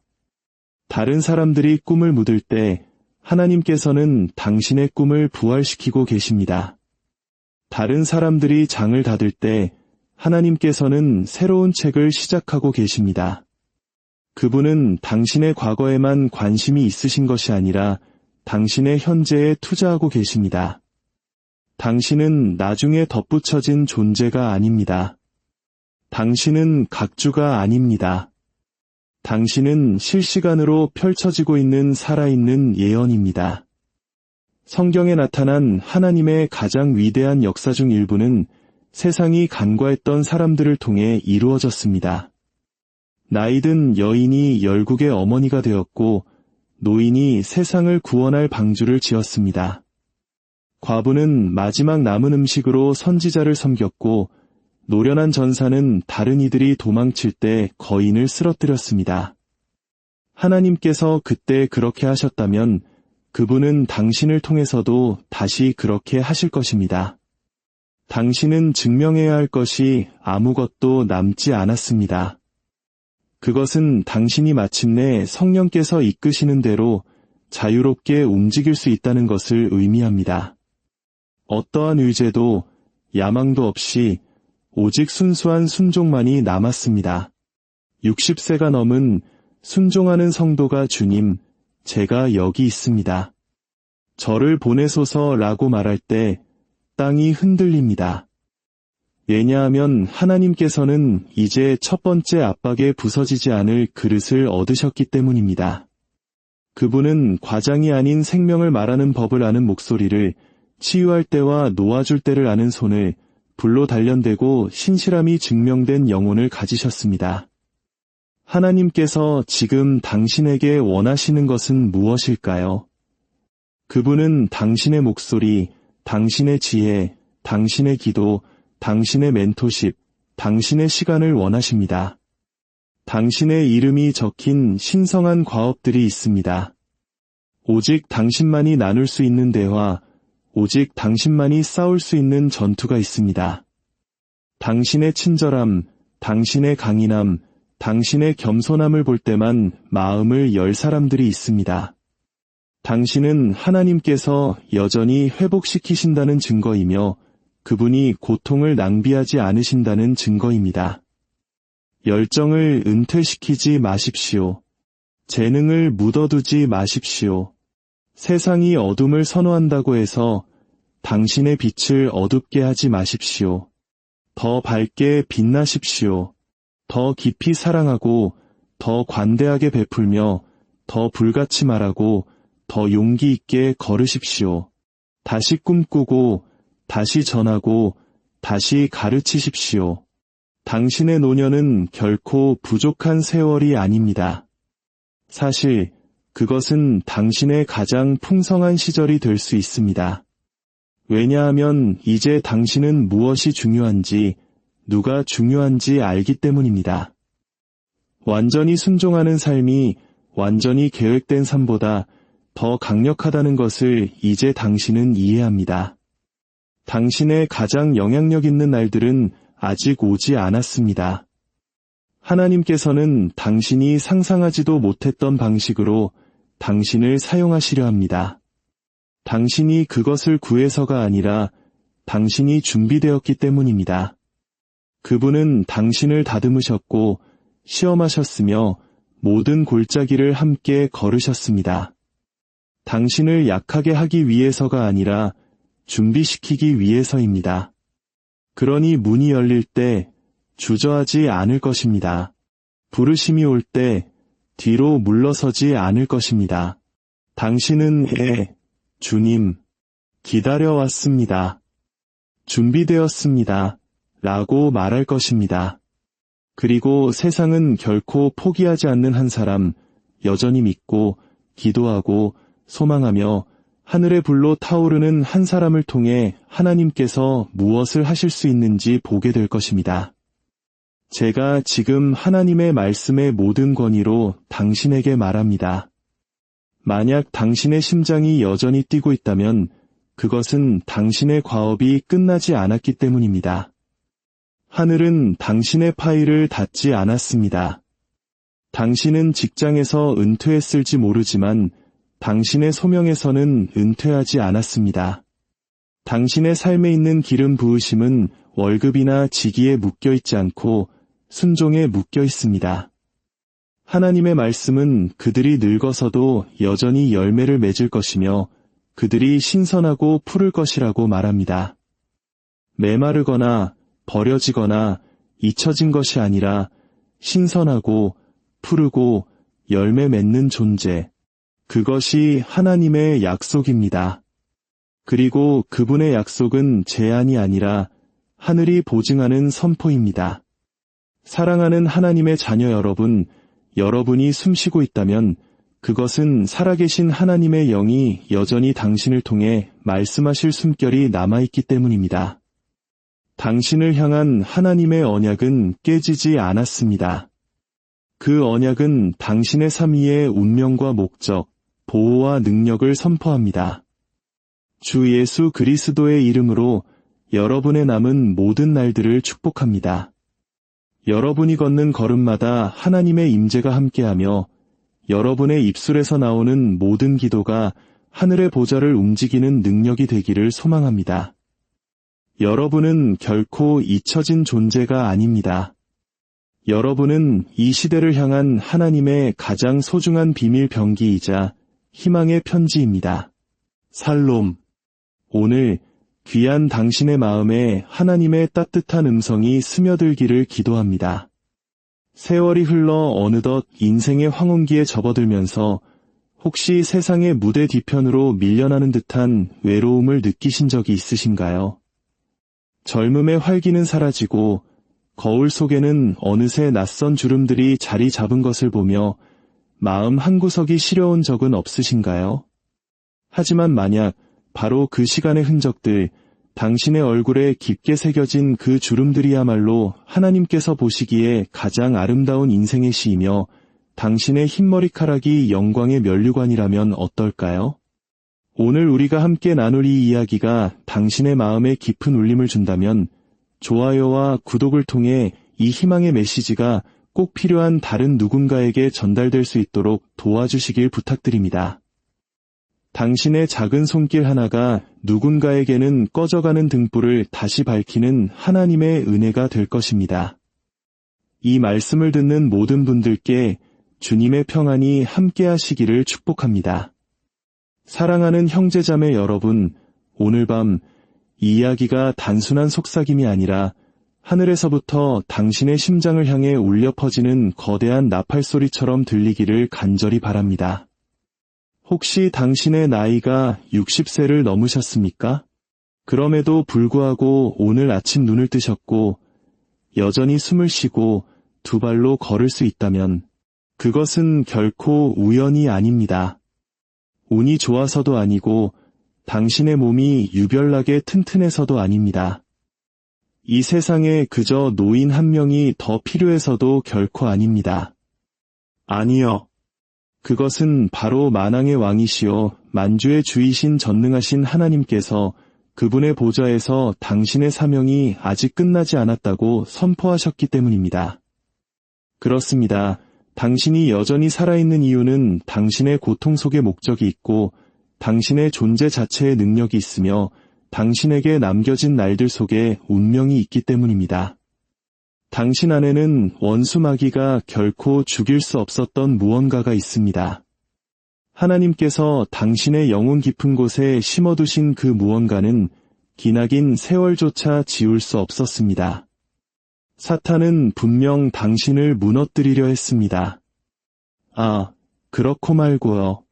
다른 사람들이 꿈을 묻을 때 하나님께서는 당신의 꿈을 부활시키고 계십니다. 다른 사람들이 장을 닫을 때 하나님께서는 새로운 책을 시작하고 계십니다. 그분은 당신의 과거에만 관심이 있으신 것이 아니라 당신의 현재에 투자하고 계십니다. 당신은 나중에 덧붙여진 존재가 아닙니다. 당신은 각주가 아닙니다. 당신은 실시간으로 펼쳐지고 있는 살아있는 예언입니다. 성경에 나타난 하나님의 가장 위대한 역사 중 일부는 세상이 간과했던 사람들을 통해 이루어졌습니다. 나이든 여인이 열국의 어머니가 되었고 노인이 세상을 구원할 방주를 지었습니다. 과부는 마지막 남은 음식으로 선지자를 섬겼고 노련한 전사는 다른 이들이 도망칠 때 거인을 쓰러뜨렸습니다. 하나님께서 그때 그렇게 하셨다면 그분은 당신을 통해서도 다시 그렇게 하실 것입니다. 당신은 증명해야 할 것이 아무것도 남지 않았습니다. 그것은 당신이 마침내 성령께서 이끄시는 대로 자유롭게 움직일 수 있다는 것을 의미합니다. 어떠한 의제도 야망도 없이 오직 순수한 순종만이 남았습니다. 60세가 넘은 순종하는 성도가 주님, 제가 여기 있습니다. 저를 보내소서라고 말할 때 땅이 흔들립니다. 왜냐하면 하나님께서는 이제 첫 번째 압박에 부서지지 않을 그릇을 얻으셨기 때문입니다. 그분은 과장이 아닌 생명을 말하는 법을 아는 목소리를, 치유할 때와 놓아줄 때를 아는 손을, 불로 단련되고 신실함이 증명된 영혼을 가지셨습니다. 하나님께서 지금 당신에게 원하시는 것은 무엇일까요? 그분은 당신의 목소리, 당신의 지혜, 당신의 기도, 당신의 멘토십, 당신의 시간을 원하십니다. 당신의 이름이 적힌 신성한 과업들이 있습니다. 오직 당신만이 나눌 수 있는 대화, 오직 당신만이 싸울 수 있는 전투가 있습니다. 당신의 친절함, 당신의 강인함, 당신의 겸손함을 볼 때만 마음을 열 사람들이 있습니다. 당신은 하나님께서 여전히 회복시키신다는 증거이며 그분이 고통을 낭비하지 않으신다는 증거입니다. 열정을 은퇴시키지 마십시오. 재능을 묻어두지 마십시오. 세상이 어둠을 선호한다고 해서 당신의 빛을 어둡게 하지 마십시오. 더 밝게 빛나십시오. 더 깊이 사랑하고 더 관대하게 베풀며 더 불같이 말하고 더 용기 있게 걸으십시오. 다시 꿈꾸고 다시 전하고 다시 가르치십시오. 당신의 노년은 결코 부족한 세월이 아닙니다. 사실 그것은 당신의 가장 풍성한 시절이 될 수 있습니다. 왜냐하면 이제 당신은 무엇이 중요한지, 누가 중요한지 알기 때문입니다. 완전히 순종하는 삶이 완전히 계획된 삶보다 더 강력하다는 것을 이제 당신은 이해합니다. 당신의 가장 영향력 있는 날들은 아직 오지 않았습니다. 하나님께서는 당신이 상상하지도 못했던 방식으로 당신을 사용하시려 합니다. 당신이 그것을 구해서가 아니라 당신이 준비되었기 때문입니다. 그분은 당신을 다듬으셨고 시험하셨으며 모든 골짜기를 함께 걸으셨습니다. 당신을 약하게 하기 위해서가 아니라 준비시키기 위해서입니다. 그러니 문이 열릴 때 주저하지 않을 것입니다. 부르심이 올 때 뒤로 물러서지 않을 것입니다. 당신은 주님, 기다려왔습니다. 준비되었습니다. 라고 말할 것입니다. 그리고 세상은 결코 포기하지 않는 한 사람, 여전히 믿고, 기도하고, 소망하며 하늘의 불로 타오르는 한 사람을 통해 하나님께서 무엇을 하실 수 있는지 보게 될 것입니다. 제가 지금 하나님의 말씀의 모든 권위로 당신에게 말합니다. 만약 당신의 심장이 여전히 뛰고 있다면 그것은 당신의 과업이 끝나지 않았기 때문입니다. 하늘은 당신의 파일을 닫지 않았습니다. 당신은 직장에서 은퇴했을지 모르지만 당신의 소명에서는 은퇴하지 않았습니다. 당신의 삶에 있는 기름 부으심은 월급이나 직위에 묶여 있지 않고 순종에 묶여 있습니다. 하나님의 말씀은 그들이 늙어서도 여전히 열매를 맺을 것이며 그들이 신선하고 푸를 것이라고 말합니다. 메마르거나 버려지거나 잊혀진 것이 아니라 신선하고 푸르고 열매 맺는 존재. 그것이 하나님의 약속입니다. 그리고 그분의 약속은 제안이 아니라 하늘이 보증하는 선포입니다. 사랑하는 하나님의 자녀 여러분, 여러분이 숨쉬고 있다면 그것은 살아계신 하나님의 영이 여전히 당신을 통해 말씀하실 숨결이 남아있기 때문입니다. 당신을 향한 하나님의 언약은 깨지지 않았습니다. 그 언약은 당신의 삶 위에 운명과 목적, 보호와 능력을 선포합니다. 주 예수 그리스도의 이름으로 여러분의 남은 모든 날들을 축복합니다. 여러분이 걷는 걸음마다 하나님의 임재가 함께하며 여러분의 입술에서 나오는 모든 기도가 하늘의 보좌를 움직이는 능력이 되기를 소망합니다. 여러분은 결코 잊혀진 존재가 아닙니다. 여러분은 이 시대를 향한 하나님의 가장 소중한 비밀 병기이자 희망의 편지입니다. 살롬. 오늘 귀한 당신의 마음에 하나님의 따뜻한 음성이 스며들기를 기도합니다. 세월이 흘러 어느덧 인생의 황혼기에 접어들면서 혹시 세상의 무대 뒤편으로 밀려나는 듯한 외로움을 느끼신 적이 있으신가요? 젊음의 활기는 사라지고 거울 속에는 어느새 낯선 주름들이 자리 잡은 것을 보며 마음 한구석이 시려운 적은 없으신가요? 하지만 만약 바로 그 시간의 흔적들, 당신의 얼굴에 깊게 새겨진 그 주름들이야말로 하나님께서 보시기에 가장 아름다운 인생의 시이며 당신의 흰머리카락이 영광의 면류관이라면 어떨까요? 오늘 우리가 함께 나눌 이 이야기가 당신의 마음에 깊은 울림을 준다면 좋아요와 구독을 통해 이 희망의 메시지가 꼭 필요한 다른 누군가에게 전달될 수 있도록 도와주시길 부탁드립니다. 당신의 작은 손길 하나가 누군가에게는 꺼져가는 등불을 다시 밝히는 하나님의 은혜가 될 것입니다. 이 말씀을 듣는 모든 분들께 주님의 평안이 함께하시기를 축복합니다. 사랑하는 형제자매 여러분, 오늘 밤 이 이야기가 단순한 속삭임이 아니라 하늘에서부터 당신의 심장을 향해 울려 퍼지는 거대한 나팔 소리처럼 들리기를 간절히 바랍니다. 혹시 당신의 나이가 60세를 넘으셨습니까? 그럼에도 불구하고 오늘 아침 눈을 뜨셨고 여전히 숨을 쉬고 두 발로 걸을 수 있다면 그것은 결코 우연이 아닙니다. 운이 좋아서도 아니고 당신의 몸이 유별나게 튼튼해서도 아닙니다. 이 세상에 그저 노인 한 명이 더 필요해서도 결코 아닙니다. 아니요. 그것은 바로 만왕의 왕이시요 만주의 주이신 전능하신 하나님께서 그분의 보좌에서 당신의 사명이 아직 끝나지 않았다고 선포하셨기 때문입니다. 그렇습니다. 당신이 여전히 살아있는 이유는 당신의 고통 속에 목적이 있고 당신의 존재 자체의 능력이 있으며 당신에게 남겨진 날들 속에 운명이 있기 때문입니다. 당신 안에는 원수 마귀가 결코 죽일 수 없었던 무언가가 있습니다. 하나님께서 당신의 영혼 깊은 곳에 심어두신 그 무언가는 기나긴 세월조차 지울 수 없었습니다. 사탄은 분명 당신을 무너뜨리려 했습니다. 아, 그렇고 말고요.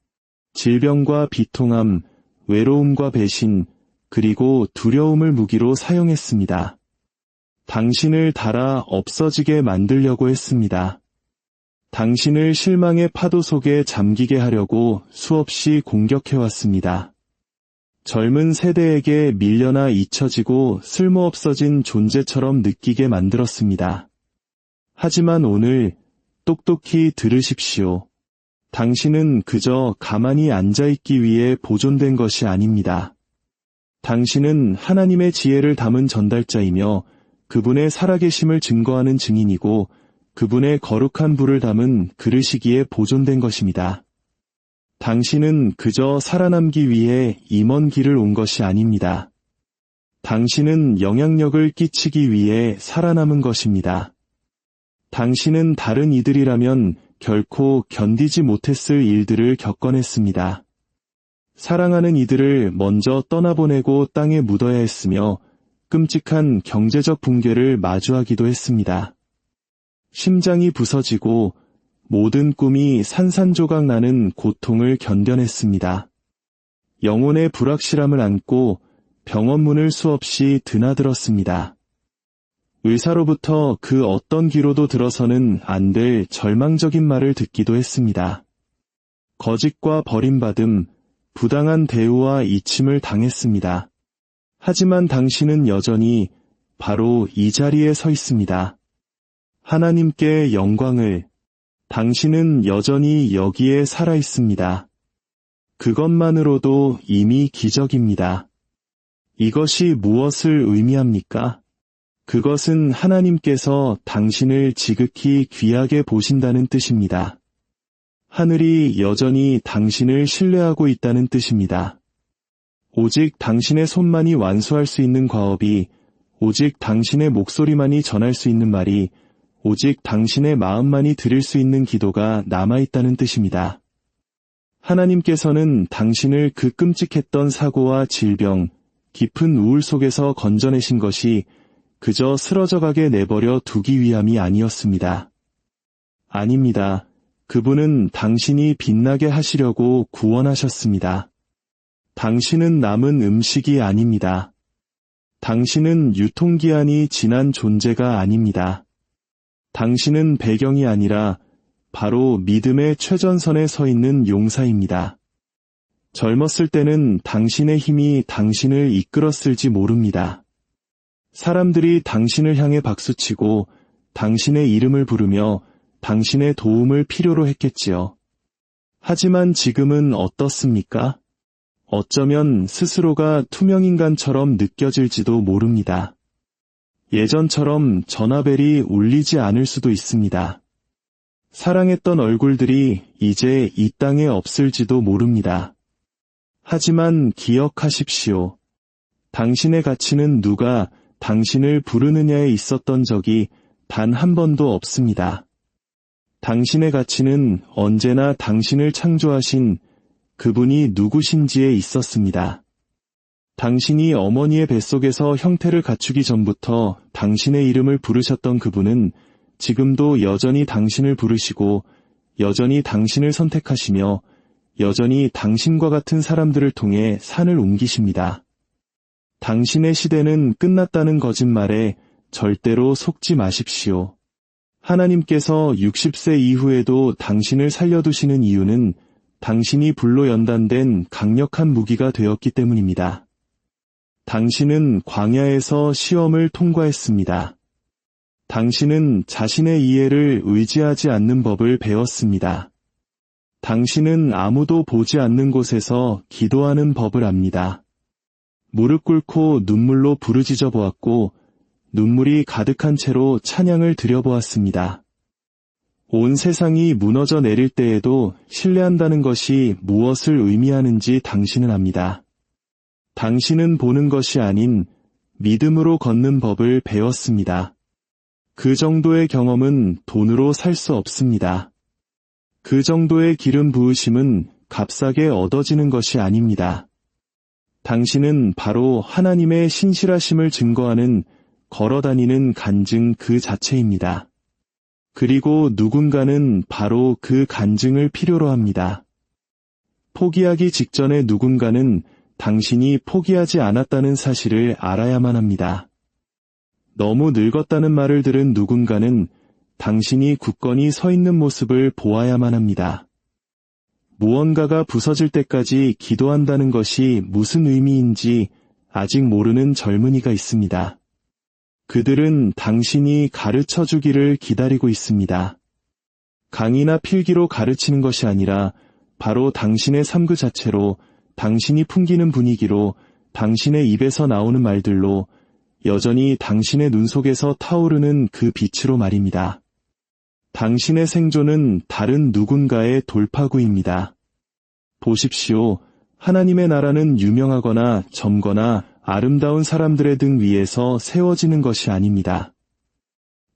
질병과 비통함, 외로움과 배신, 그리고 두려움을 무기로 사용했습니다. 당신을 달아 없어지게 만들려고 했습니다. 당신을 실망의 파도 속에 잠기게 하려고 수없이 공격해왔습니다. 젊은 세대에게 밀려나 잊혀지고 쓸모없어진 존재처럼 느끼게 만들었습니다. 하지만 오늘 똑똑히 들으십시오. 당신은 그저 가만히 앉아있기 위해 보존된 것이 아닙니다. 당신은 하나님의 지혜를 담은 전달자이며 그분의 살아계심을 증거하는 증인이고 그분의 거룩한 불을 담은 그릇이기에 보존된 것입니다. 당신은 그저 살아남기 위해 이 먼 길을 온 것이 아닙니다. 당신은 영향력을 끼치기 위해 살아남은 것입니다. 당신은 다른 이들이라면 결코 견디지 못했을 일들을 겪어냈습니다. 사랑하는 이들을 먼저 떠나보내고 땅에 묻어야 했으며 끔찍한 경제적 붕괴를 마주하기도 했습니다. 심장이 부서지고 모든 꿈이 산산조각 나는 고통을 견뎌냈습니다. 영혼의 불확실함을 안고 병원 문을 수없이 드나들었습니다. 의사로부터 그 어떤 기로도 들어서는 안 될 절망적인 말을 듣기도 했습니다. 거짓과 버림받음, 부당한 대우와 잊힘을 당했습니다. 하지만 당신은 여전히 바로 이 자리에 서 있습니다. 하나님께 영광을, 당신은 여전히 여기에 살아 있습니다. 그것만으로도 이미 기적입니다. 이것이 무엇을 의미합니까? 그것은 하나님께서 당신을 지극히 귀하게 보신다는 뜻입니다. 하늘이 여전히 당신을 신뢰하고 있다는 뜻입니다. 오직 당신의 손만이 완수할 수 있는 과업이, 오직 당신의 목소리만이 전할 수 있는 말이, 오직 당신의 마음만이 드릴 수 있는 기도가 남아있다는 뜻입니다. 하나님께서는 당신을 그 끔찍했던 사고와 질병, 깊은 우울 속에서 건져내신 것이 그저 쓰러져가게 내버려 두기 위함이 아니었습니다. 아닙니다. 그분은 당신이 빛나게 하시려고 구원하셨습니다. 당신은 남은 음식이 아닙니다. 당신은 유통기한이 지난 존재가 아닙니다. 당신은 배경이 아니라 바로 믿음의 최전선에 서 있는 용사입니다. 젊었을 때는 당신의 힘이 당신을 이끌었을지 모릅니다. 사람들이 당신을 향해 박수치고 당신의 이름을 부르며 당신의 도움을 필요로 했겠지요. 하지만 지금은 어떻습니까? 어쩌면 스스로가 투명인간처럼 느껴질지도 모릅니다. 예전처럼 전화벨이 울리지 않을 수도 있습니다. 사랑했던 얼굴들이 이제 이 땅에 없을지도 모릅니다. 하지만 기억하십시오. 당신의 가치는 누가 당신을 부르느냐에 있었던 적이 단 한 번도 없습니다. 당신의 가치는 언제나 당신을 창조하신 그분이 누구신지에 있었습니다. 당신이 어머니의 뱃속에서 형태를 갖추기 전부터 당신의 이름을 부르셨던 그분은 지금도 여전히 당신을 부르시고 여전히 당신을 선택하시며 여전히 당신과 같은 사람들을 통해 산을 옮기십니다. 당신의 시대는 끝났다는 거짓말에 절대로 속지 마십시오. 하나님께서 60세 이후에도 당신을 살려두시는 이유는 당신이 불로 연단된 강력한 무기가 되었기 때문입니다. 당신은 광야에서 시험을 통과했습니다. 당신은 자신의 이해를 의지하지 않는 법을 배웠습니다. 당신은 아무도 보지 않는 곳에서 기도하는 법을 압니다. 무릎 꿇고 눈물로 부르짖어 보았고 눈물이 가득한 채로 찬양을 드려보았습니다. 온 세상이 무너져 내릴 때에도 신뢰한다는 것이 무엇을 의미하는지 당신은 압니다. 당신은 보는 것이 아닌 믿음으로 걷는 법을 배웠습니다. 그 정도의 경험은 돈으로 살 수 없습니다. 그 정도의 기름 부으심은 값싸게 얻어지는 것이 아닙니다. 당신은 바로 하나님의 신실하심을 증거하는 걸어다니는 간증 그 자체입니다. 그리고 누군가는 바로 그 간증을 필요로 합니다. 포기하기 직전에 누군가는 당신이 포기하지 않았다는 사실을 알아야만 합니다. 너무 늙었다는 말을 들은 누군가는 당신이 굳건히 서 있는 모습을 보아야만 합니다. 무언가가 부서질 때까지 기도한다는 것이 무슨 의미인지 아직 모르는 젊은이가 있습니다. 그들은 당신이 가르쳐 주기를 기다리고 있습니다. 강의나 필기로 가르치는 것이 아니라 바로 당신의 삶 그 자체로, 당신이 풍기는 분위기로, 당신의 입에서 나오는 말들로, 여전히 당신의 눈 속에서 타오르는 그 빛으로 말입니다. 당신의 생존은 다른 누군가의 돌파구입니다. 보십시오. 하나님의 나라는 유명하거나 젊거나 아름다운 사람들의 등 위에서 세워지는 것이 아닙니다.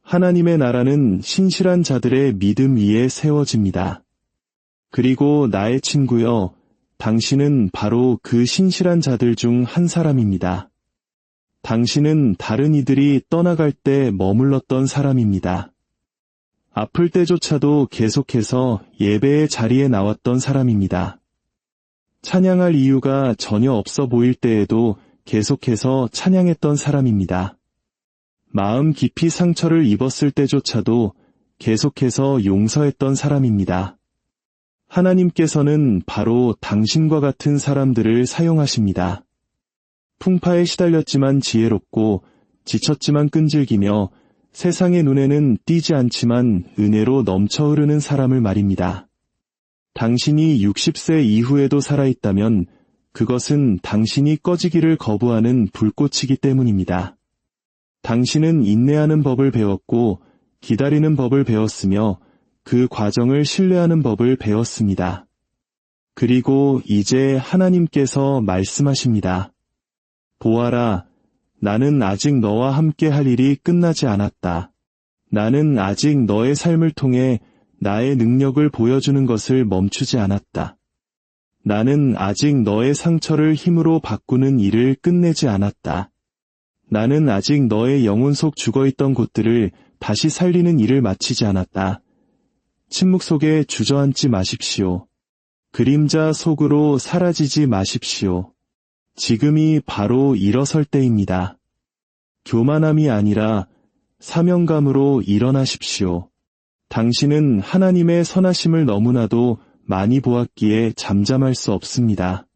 하나님의 나라는 신실한 자들의 믿음 위에 세워집니다. 그리고 나의 친구여, 당신은 바로 그 신실한 자들 중 한 사람입니다. 당신은 다른 이들이 떠나갈 때 머물렀던 사람입니다. 아플 때조차도 계속해서 예배의 자리에 나왔던 사람입니다. 찬양할 이유가 전혀 없어 보일 때에도 계속해서 찬양했던 사람입니다. 마음 깊이 상처를 입었을 때조차도 계속해서 용서했던 사람입니다. 하나님께서는 바로 당신과 같은 사람들을 사용하십니다. 풍파에 시달렸지만 지혜롭고 지쳤지만 끈질기며 세상의 눈에는 띄지 않지만 은혜로 넘쳐 흐르는 사람을 말입니다. 당신이 60세 이후에도 살아있다면 그것은 당신이 꺼지기를 거부하는 불꽃이기 때문입니다. 당신은 인내하는 법을 배웠고 기다리는 법을 배웠으며 그 과정을 신뢰하는 법을 배웠습니다. 그리고 이제 하나님께서 말씀하십니다. 보아라, 나는 아직 너와 함께 할 일이 끝나지 않았다. 나는 아직 너의 삶을 통해 나의 능력을 보여주는 것을 멈추지 않았다. 나는 아직 너의 상처를 힘으로 바꾸는 일을 끝내지 않았다. 나는 아직 너의 영혼 속 죽어있던 곳들을 다시 살리는 일을 마치지 않았다. 침묵 속에 주저앉지 마십시오. 그림자 속으로 사라지지 마십시오. 지금이 바로 일어설 때입니다. 교만함이 아니라 사명감으로 일어나십시오. 당신은 하나님의 선하심을 너무나도 많이 보았기에 잠잠할 수 없습니다.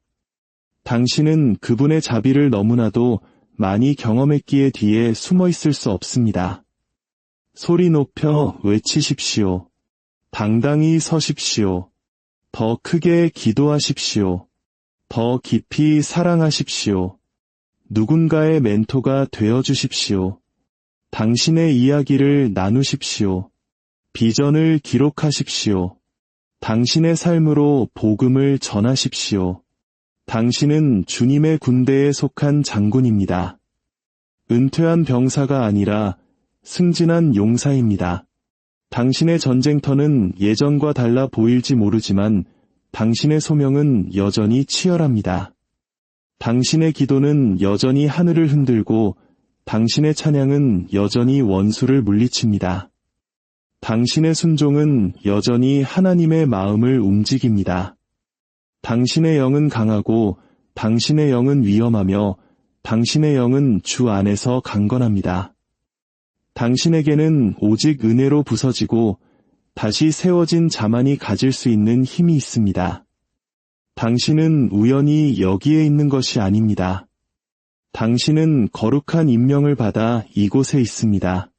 당신은 그분의 자비를 너무나도 많이 경험했기에 뒤에 숨어 있을 수 없습니다. 소리 높여 외치십시오. 당당히 서십시오. 더 크게 기도하십시오. 더 깊이 사랑하십시오. 누군가의 멘토가 되어주십시오. 당신의 이야기를 나누십시오. 비전을 기록하십시오. 당신의 삶으로 복음을 전하십시오. 당신은 주님의 군대에 속한 장군입니다. 은퇴한 병사가 아니라 승진한 용사입니다. 당신의 전쟁터는 예전과 달라 보일지 모르지만 당신의 소명은 여전히 치열합니다. 당신의 기도는 여전히 하늘을 흔들고 당신의 찬양은 여전히 원수를 물리칩니다. 당신의 순종은 여전히 하나님의 마음을 움직입니다. 당신의 영은 강하고 당신의 영은 위엄하며 당신의 영은 주 안에서 강건합니다. 당신에게는 오직 은혜로 부서지고 다시 세워진 자만이 가질 수 있는 힘이 있습니다. 당신은 우연히 여기에 있는 것이 아닙니다. 당신은 거룩한 임명을 받아 이곳에 있습니다.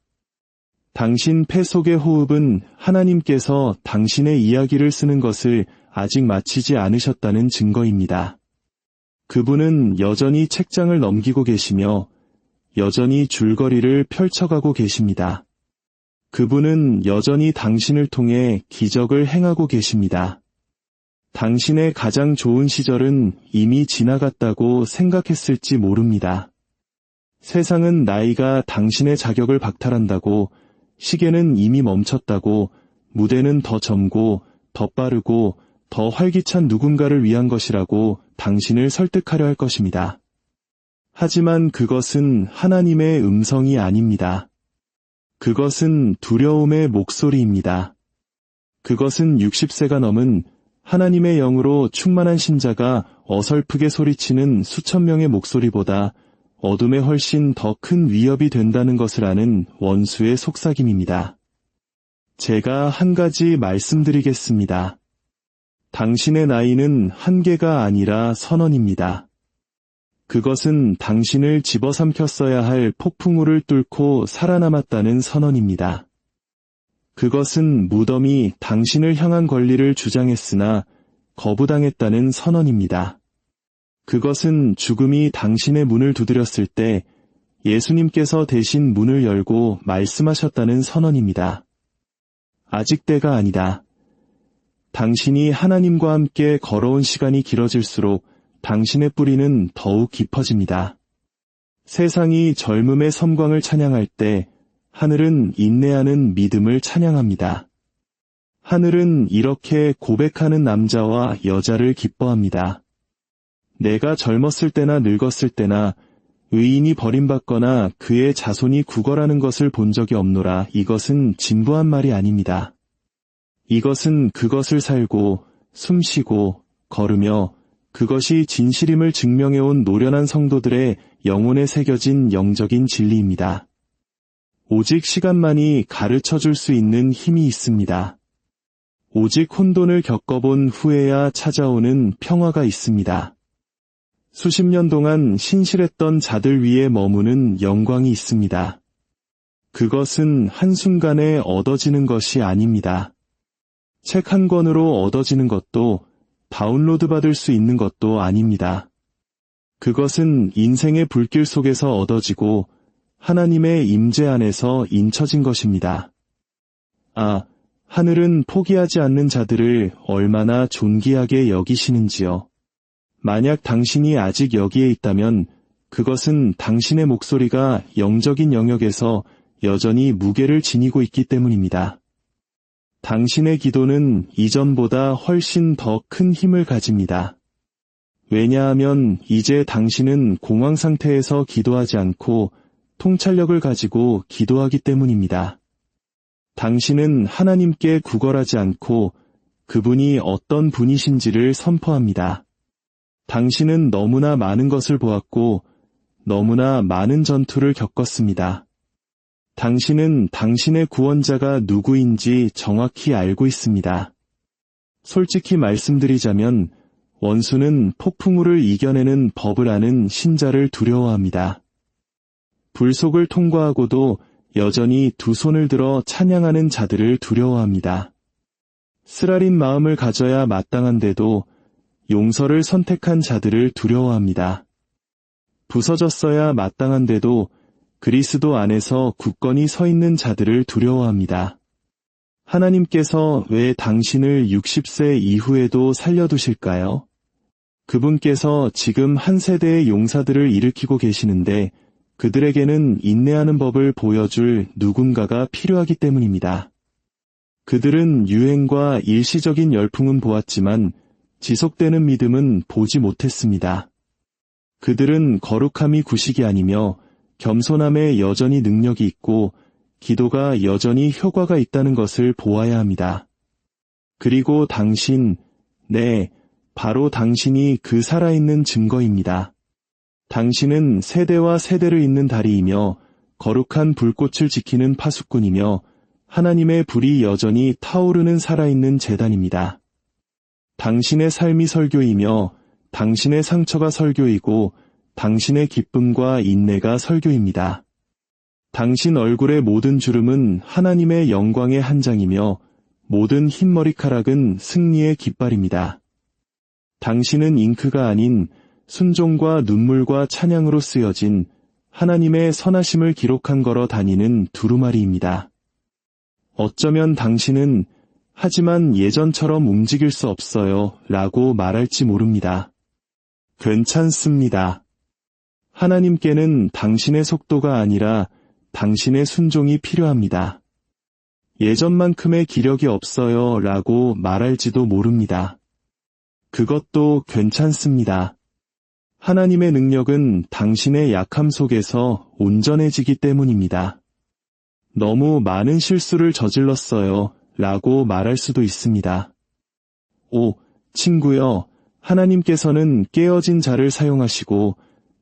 당신 폐 속의 호흡은 하나님께서 당신의 이야기를 쓰는 것을 아직 마치지 않으셨다는 증거입니다. 그분은 여전히 책장을 넘기고 계시며 여전히 줄거리를 펼쳐가고 계십니다. 그분은 여전히 당신을 통해 기적을 행하고 계십니다. 당신의 가장 좋은 시절은 이미 지나갔다고 생각했을지 모릅니다. 세상은 나이가 당신의 자격을 박탈한다고, 시계는 이미 멈췄다고, 무대는 더 젊고 더 빠르고 더 활기찬 누군가를 위한 것이라고 당신을 설득하려 할 것입니다. 하지만 그것은 하나님의 음성이 아닙니다. 그것은 두려움의 목소리입니다. 그것은 60세가 넘은 하나님의 영으로 충만한 신자가 어설프게 소리치는 수천 명의 목소리보다 어둠에 훨씬 더 큰 위협이 된다는 것을 아는 원수의 속삭임입니다. 제가 한 가지 말씀드리겠습니다. 당신의 나이는 한계가 아니라 선언입니다. 그것은 당신을 집어삼켰어야 할 폭풍우를 뚫고 살아남았다는 선언입니다. 그것은 무덤이 당신을 향한 권리를 주장했으나 거부당했다는 선언입니다. 그것은 죽음이 당신의 문을 두드렸을 때 예수님께서 대신 문을 열고 말씀하셨다는 선언입니다. 아직 때가 아니다. 당신이 하나님과 함께 걸어온 시간이 길어질수록 당신의 뿌리는 더욱 깊어집니다. 세상이 젊음의 섬광을 찬양할 때 하늘은 인내하는 믿음을 찬양합니다. 하늘은 이렇게 고백하는 남자와 여자를 기뻐합니다. 내가 젊었을 때나 늙었을 때나 의인이 버림받거나 그의 자손이 구걸하는 것을 본 적이 없노라. 이것은 진부한 말이 아닙니다. 이것은 그것을 살고 숨쉬고 걸으며 그것이 진실임을 증명해온 노련한 성도들의 영혼에 새겨진 영적인 진리입니다. 오직 시간만이 가르쳐줄 수 있는 힘이 있습니다. 오직 혼돈을 겪어본 후에야 찾아오는 평화가 있습니다. 수십 년 동안 신실했던 자들 위에 머무는 영광이 있습니다. 그것은 한순간에 얻어지는 것이 아닙니다. 책 한 권으로 얻어지는 것도 다운로드 받을 수 있는 것도 아닙니다. 그것은 인생의 불길 속에서 얻어지고 하나님의 임재 안에서 인쳐진 것입니다. 하늘은 포기하지 않는 자들을 얼마나 존귀하게 여기시는지요. 만약 당신이 아직 여기에 있다면 그것은 당신의 목소리가 영적인 영역에서 여전히 무게를 지니고 있기 때문입니다. 당신의 기도는 이전보다 훨씬 더 큰 힘을 가집니다. 왜냐하면 이제 당신은 공황 상태에서 기도하지 않고 통찰력을 가지고 기도하기 때문입니다. 당신은 하나님께 구걸하지 않고 그분이 어떤 분이신지를 선포합니다. 당신은 너무나 많은 것을 보았고 너무나 많은 전투를 겪었습니다. 당신은 당신의 구원자가 누구인지 정확히 알고 있습니다. 솔직히 말씀드리자면 원수는 폭풍우를 이겨내는 법을 아는 신자를 두려워합니다. 불속을 통과하고도 여전히 두 손을 들어 찬양하는 자들을 두려워합니다. 쓰라린 마음을 가져야 마땅한데도 용서를 선택한 자들을 두려워합니다. 부서졌어야 마땅한데도 그리스도 안에서 굳건히 서 있는 자들을 두려워합니다. 하나님께서 왜 당신을 60세 이후에도 살려두실까요? 그분께서 지금 한 세대의 용사들을 일으키고 계시는데 그들에게는 인내하는 법을 보여줄 누군가가 필요하기 때문입니다. 그들은 유행과 일시적인 열풍은 보았지만 지속되는 믿음은 보지 못했습니다. 그들은 거룩함이 구식이 아니며 겸손함에 여전히 능력이 있고 기도가 여전히 효과가 있다는 것을 보아야 합니다. 그리고 바로 당신이 그 살아있는 증거입니다. 당신은 세대와 세대를 잇는 다리이며 거룩한 불꽃을 지키는 파수꾼이며 하나님의 불이 여전히 타오르는 살아있는 제단입니다. 당신의 삶이 설교이며 당신의 상처가 설교이고 당신의 기쁨과 인내가 설교입니다. 당신 얼굴의 모든 주름은 하나님의 영광의 한 장이며 모든 흰 머리카락은 승리의 깃발입니다. 당신은 잉크가 아닌 순종과 눈물과 찬양으로 쓰여진 하나님의 선하심을 기록한 걸어 다니는 두루마리입니다. 어쩌면 당신은 하지만 예전처럼 움직일 수 없어요 라고 말할지 모릅니다. 괜찮습니다. 하나님께는 당신의 속도가 아니라 당신의 순종이 필요합니다. 예전만큼의 기력이 없어요 라고 말할지도 모릅니다. 그것도 괜찮습니다. 하나님의 능력은 당신의 약함 속에서 온전해지기 때문입니다. 너무 많은 실수를 저질렀어요 라고 말할 수도 있습니다. 친구여, 하나님께서는 깨어진 자를 사용하시고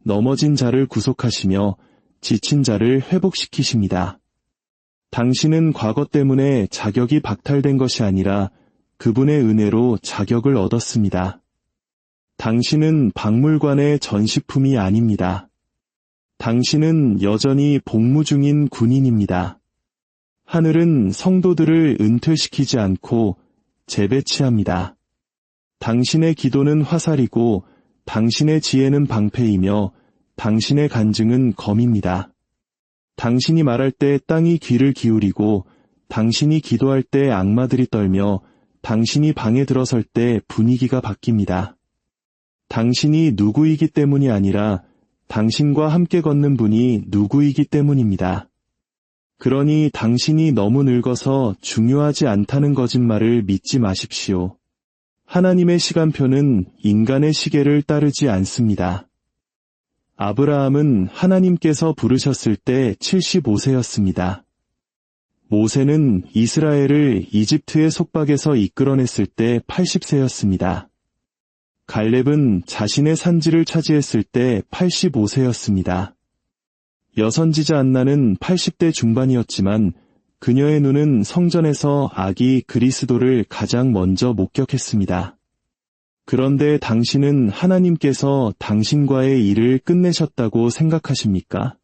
넘어진 자를 구속하시며 지친 자를 회복시키십니다. 당신은 과거 때문에 자격이 박탈된 것이 아니라 그분의 은혜로 자격을 얻었습니다. 당신은 박물관의 전시품이 아닙니다. 당신은 여전히 복무 중인 군인입니다. 하늘은 성도들을 은퇴시키지 않고 재배치합니다. 당신의 기도는 화살이고 당신의 지혜는 방패이며 당신의 간증은 검입니다. 당신이 말할 때 땅이 귀를 기울이고 당신이 기도할 때 악마들이 떨며 당신이 방에 들어설 때 분위기가 바뀝니다. 당신이 누구이기 때문이 아니라 당신과 함께 걷는 분이 누구이기 때문입니다. 그러니 당신이 너무 늙어서 중요하지 않다는 거짓말을 믿지 마십시오. 하나님의 시간표는 인간의 시계를 따르지 않습니다. 아브라함은 하나님께서 부르셨을 때 75세였습니다. 모세는 이스라엘을 이집트의 속박에서 이끌어냈을 때 80세였습니다. 갈렙은 자신의 산지를 차지했을 때 85세였습니다. 여선지자 안나는 80대 중반이었지만 그녀의 눈은 성전에서 아기 그리스도를 가장 먼저 목격했습니다. 그런데 당신은 하나님께서 당신과의 일을 끝내셨다고 생각하십니까?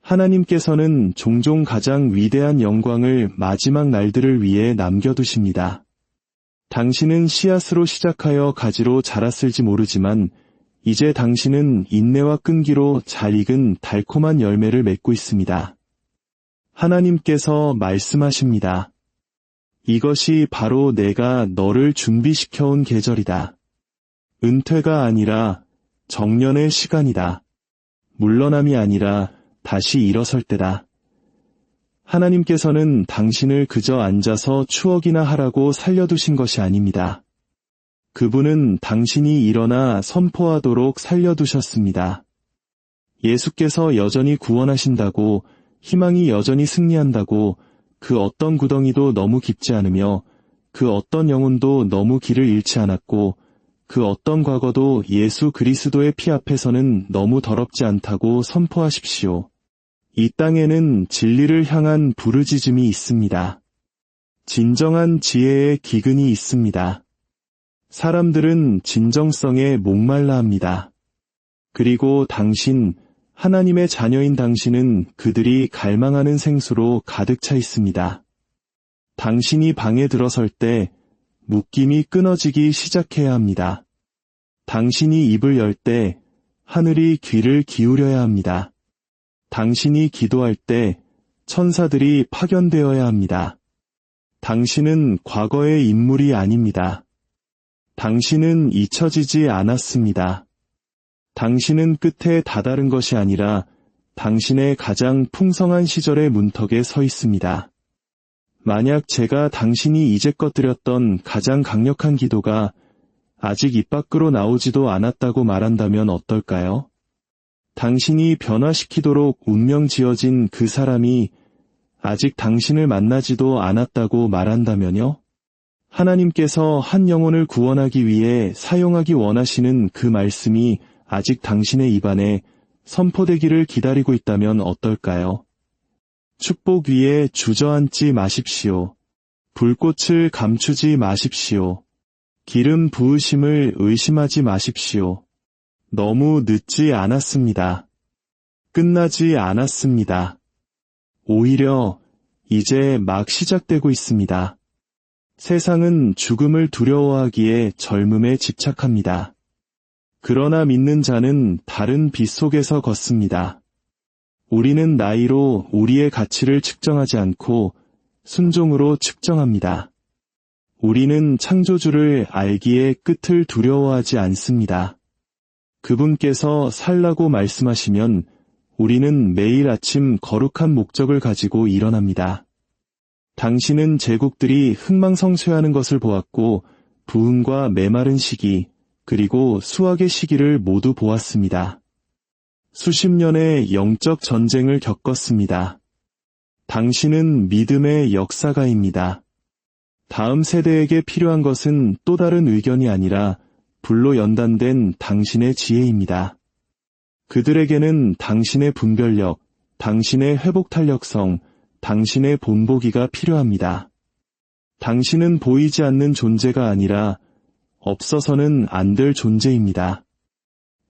하나님께서는 종종 가장 위대한 영광을 마지막 날들을 위해 남겨두십니다. 당신은 씨앗으로 시작하여 가지로 자랐을지 모르지만 이제 당신은 인내와 끈기로 잘 익은 달콤한 열매를 맺고 있습니다. 하나님께서 말씀하십니다. 이것이 바로 내가 너를 준비시켜온 계절이다. 은퇴가 아니라 정년의 시간이다. 물러남이 아니라 다시 일어설 때다. 하나님께서는 당신을 그저 앉아서 추억이나 하라고 살려두신 것이 아닙니다. 그분은 당신이 일어나 선포하도록 살려두셨습니다. 예수께서 여전히 구원하신다고, 희망이 여전히 승리한다고, 그 어떤 구덩이도 너무 깊지 않으며 그 어떤 영혼도 너무 길을 잃지 않았고 그 어떤 과거도 예수 그리스도의 피 앞에서는 너무 더럽지 않다고 선포하십시오. 이 땅에는 진리를 향한 부르짖음이 있습니다. 진정한 지혜의 기근이 있습니다. 사람들은 진정성에 목말라 합니다. 그리고 당신, 하나님의 자녀인 당신은 그들이 갈망하는 생수로 가득 차 있습니다. 당신이 방에 들어설 때 묶임이 끊어지기 시작해야 합니다. 당신이 입을 열 때 하늘이 귀를 기울여야 합니다. 당신이 기도할 때 천사들이 파견되어야 합니다. 당신은 과거의 인물이 아닙니다. 당신은 잊혀지지 않았습니다. 당신은 끝에 다다른 것이 아니라 당신의 가장 풍성한 시절의 문턱에 서 있습니다. 만약 제가 당신이 이제껏 드렸던 가장 강력한 기도가 아직 입 밖으로 나오지도 않았다고 말한다면 어떨까요? 당신이 변화시키도록 운명 지어진 그 사람이 아직 당신을 만나지도 않았다고 말한다면요? 하나님께서 한 영혼을 구원하기 위해 사용하기 원하시는 그 말씀이 아직 당신의 입안에 선포되기를 기다리고 있다면 어떨까요? 축복 위에 주저앉지 마십시오. 불꽃을 감추지 마십시오. 기름 부으심을 의심하지 마십시오. 너무 늦지 않았습니다. 끝나지 않았습니다. 오히려 이제 막 시작되고 있습니다. 세상은 죽음을 두려워하기에 젊음에 집착합니다. 그러나 믿는 자는 다른 빛 속에서 걷습니다. 우리는 나이로 우리의 가치를 측정하지 않고 순종으로 측정합니다. 우리는 창조주를 알기에 끝을 두려워하지 않습니다. 그분께서 살라고 말씀하시면 우리는 매일 아침 거룩한 목적을 가지고 일어납니다. 당신은 제국들이 흥망성쇠하는 것을 보았고 부흥과 메마른 시기, 그리고 수확의 시기를 모두 보았습니다. 수십 년의 영적 전쟁을 겪었습니다. 당신은 믿음의 역사가입니다. 다음 세대에게 필요한 것은 또 다른 의견이 아니라 불로 연단된 당신의 지혜입니다. 그들에게는 당신의 분별력, 당신의 회복 탄력성, 당신의 본보기가 필요합니다. 당신은 보이지 않는 존재가 아니라 없어서는 안 될 존재입니다.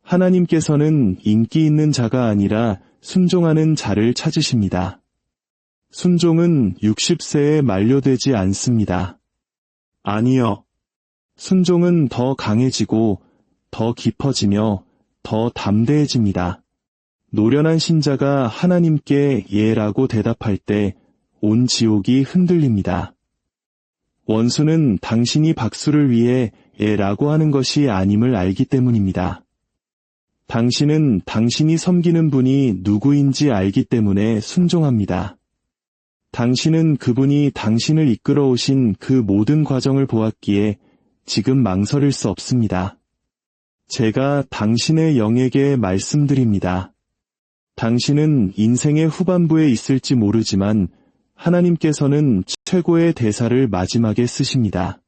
하나님께서는 인기 있는 자가 아니라 순종하는 자를 찾으십니다. 순종은 60세에 만료되지 않습니다. 아니요. 순종은 더 강해지고 더 깊어지며 더 담대해집니다. 노련한 신자가 하나님께 예라고 대답할 때 온 지옥이 흔들립니다. 원수는 당신이 박수를 위해 예라고 하는 것이 아님을 알기 때문입니다. 당신은 당신이 섬기는 분이 누구인지 알기 때문에 순종합니다. 당신은 그분이 당신을 이끌어 오신 그 모든 과정을 보았기에 지금 망설일 수 없습니다. 제가 당신의 영에게 말씀드립니다. 당신은 인생의 후반부에 있을지 모르지만 하나님께서는 최고의 대사를 마지막에 쓰십니다.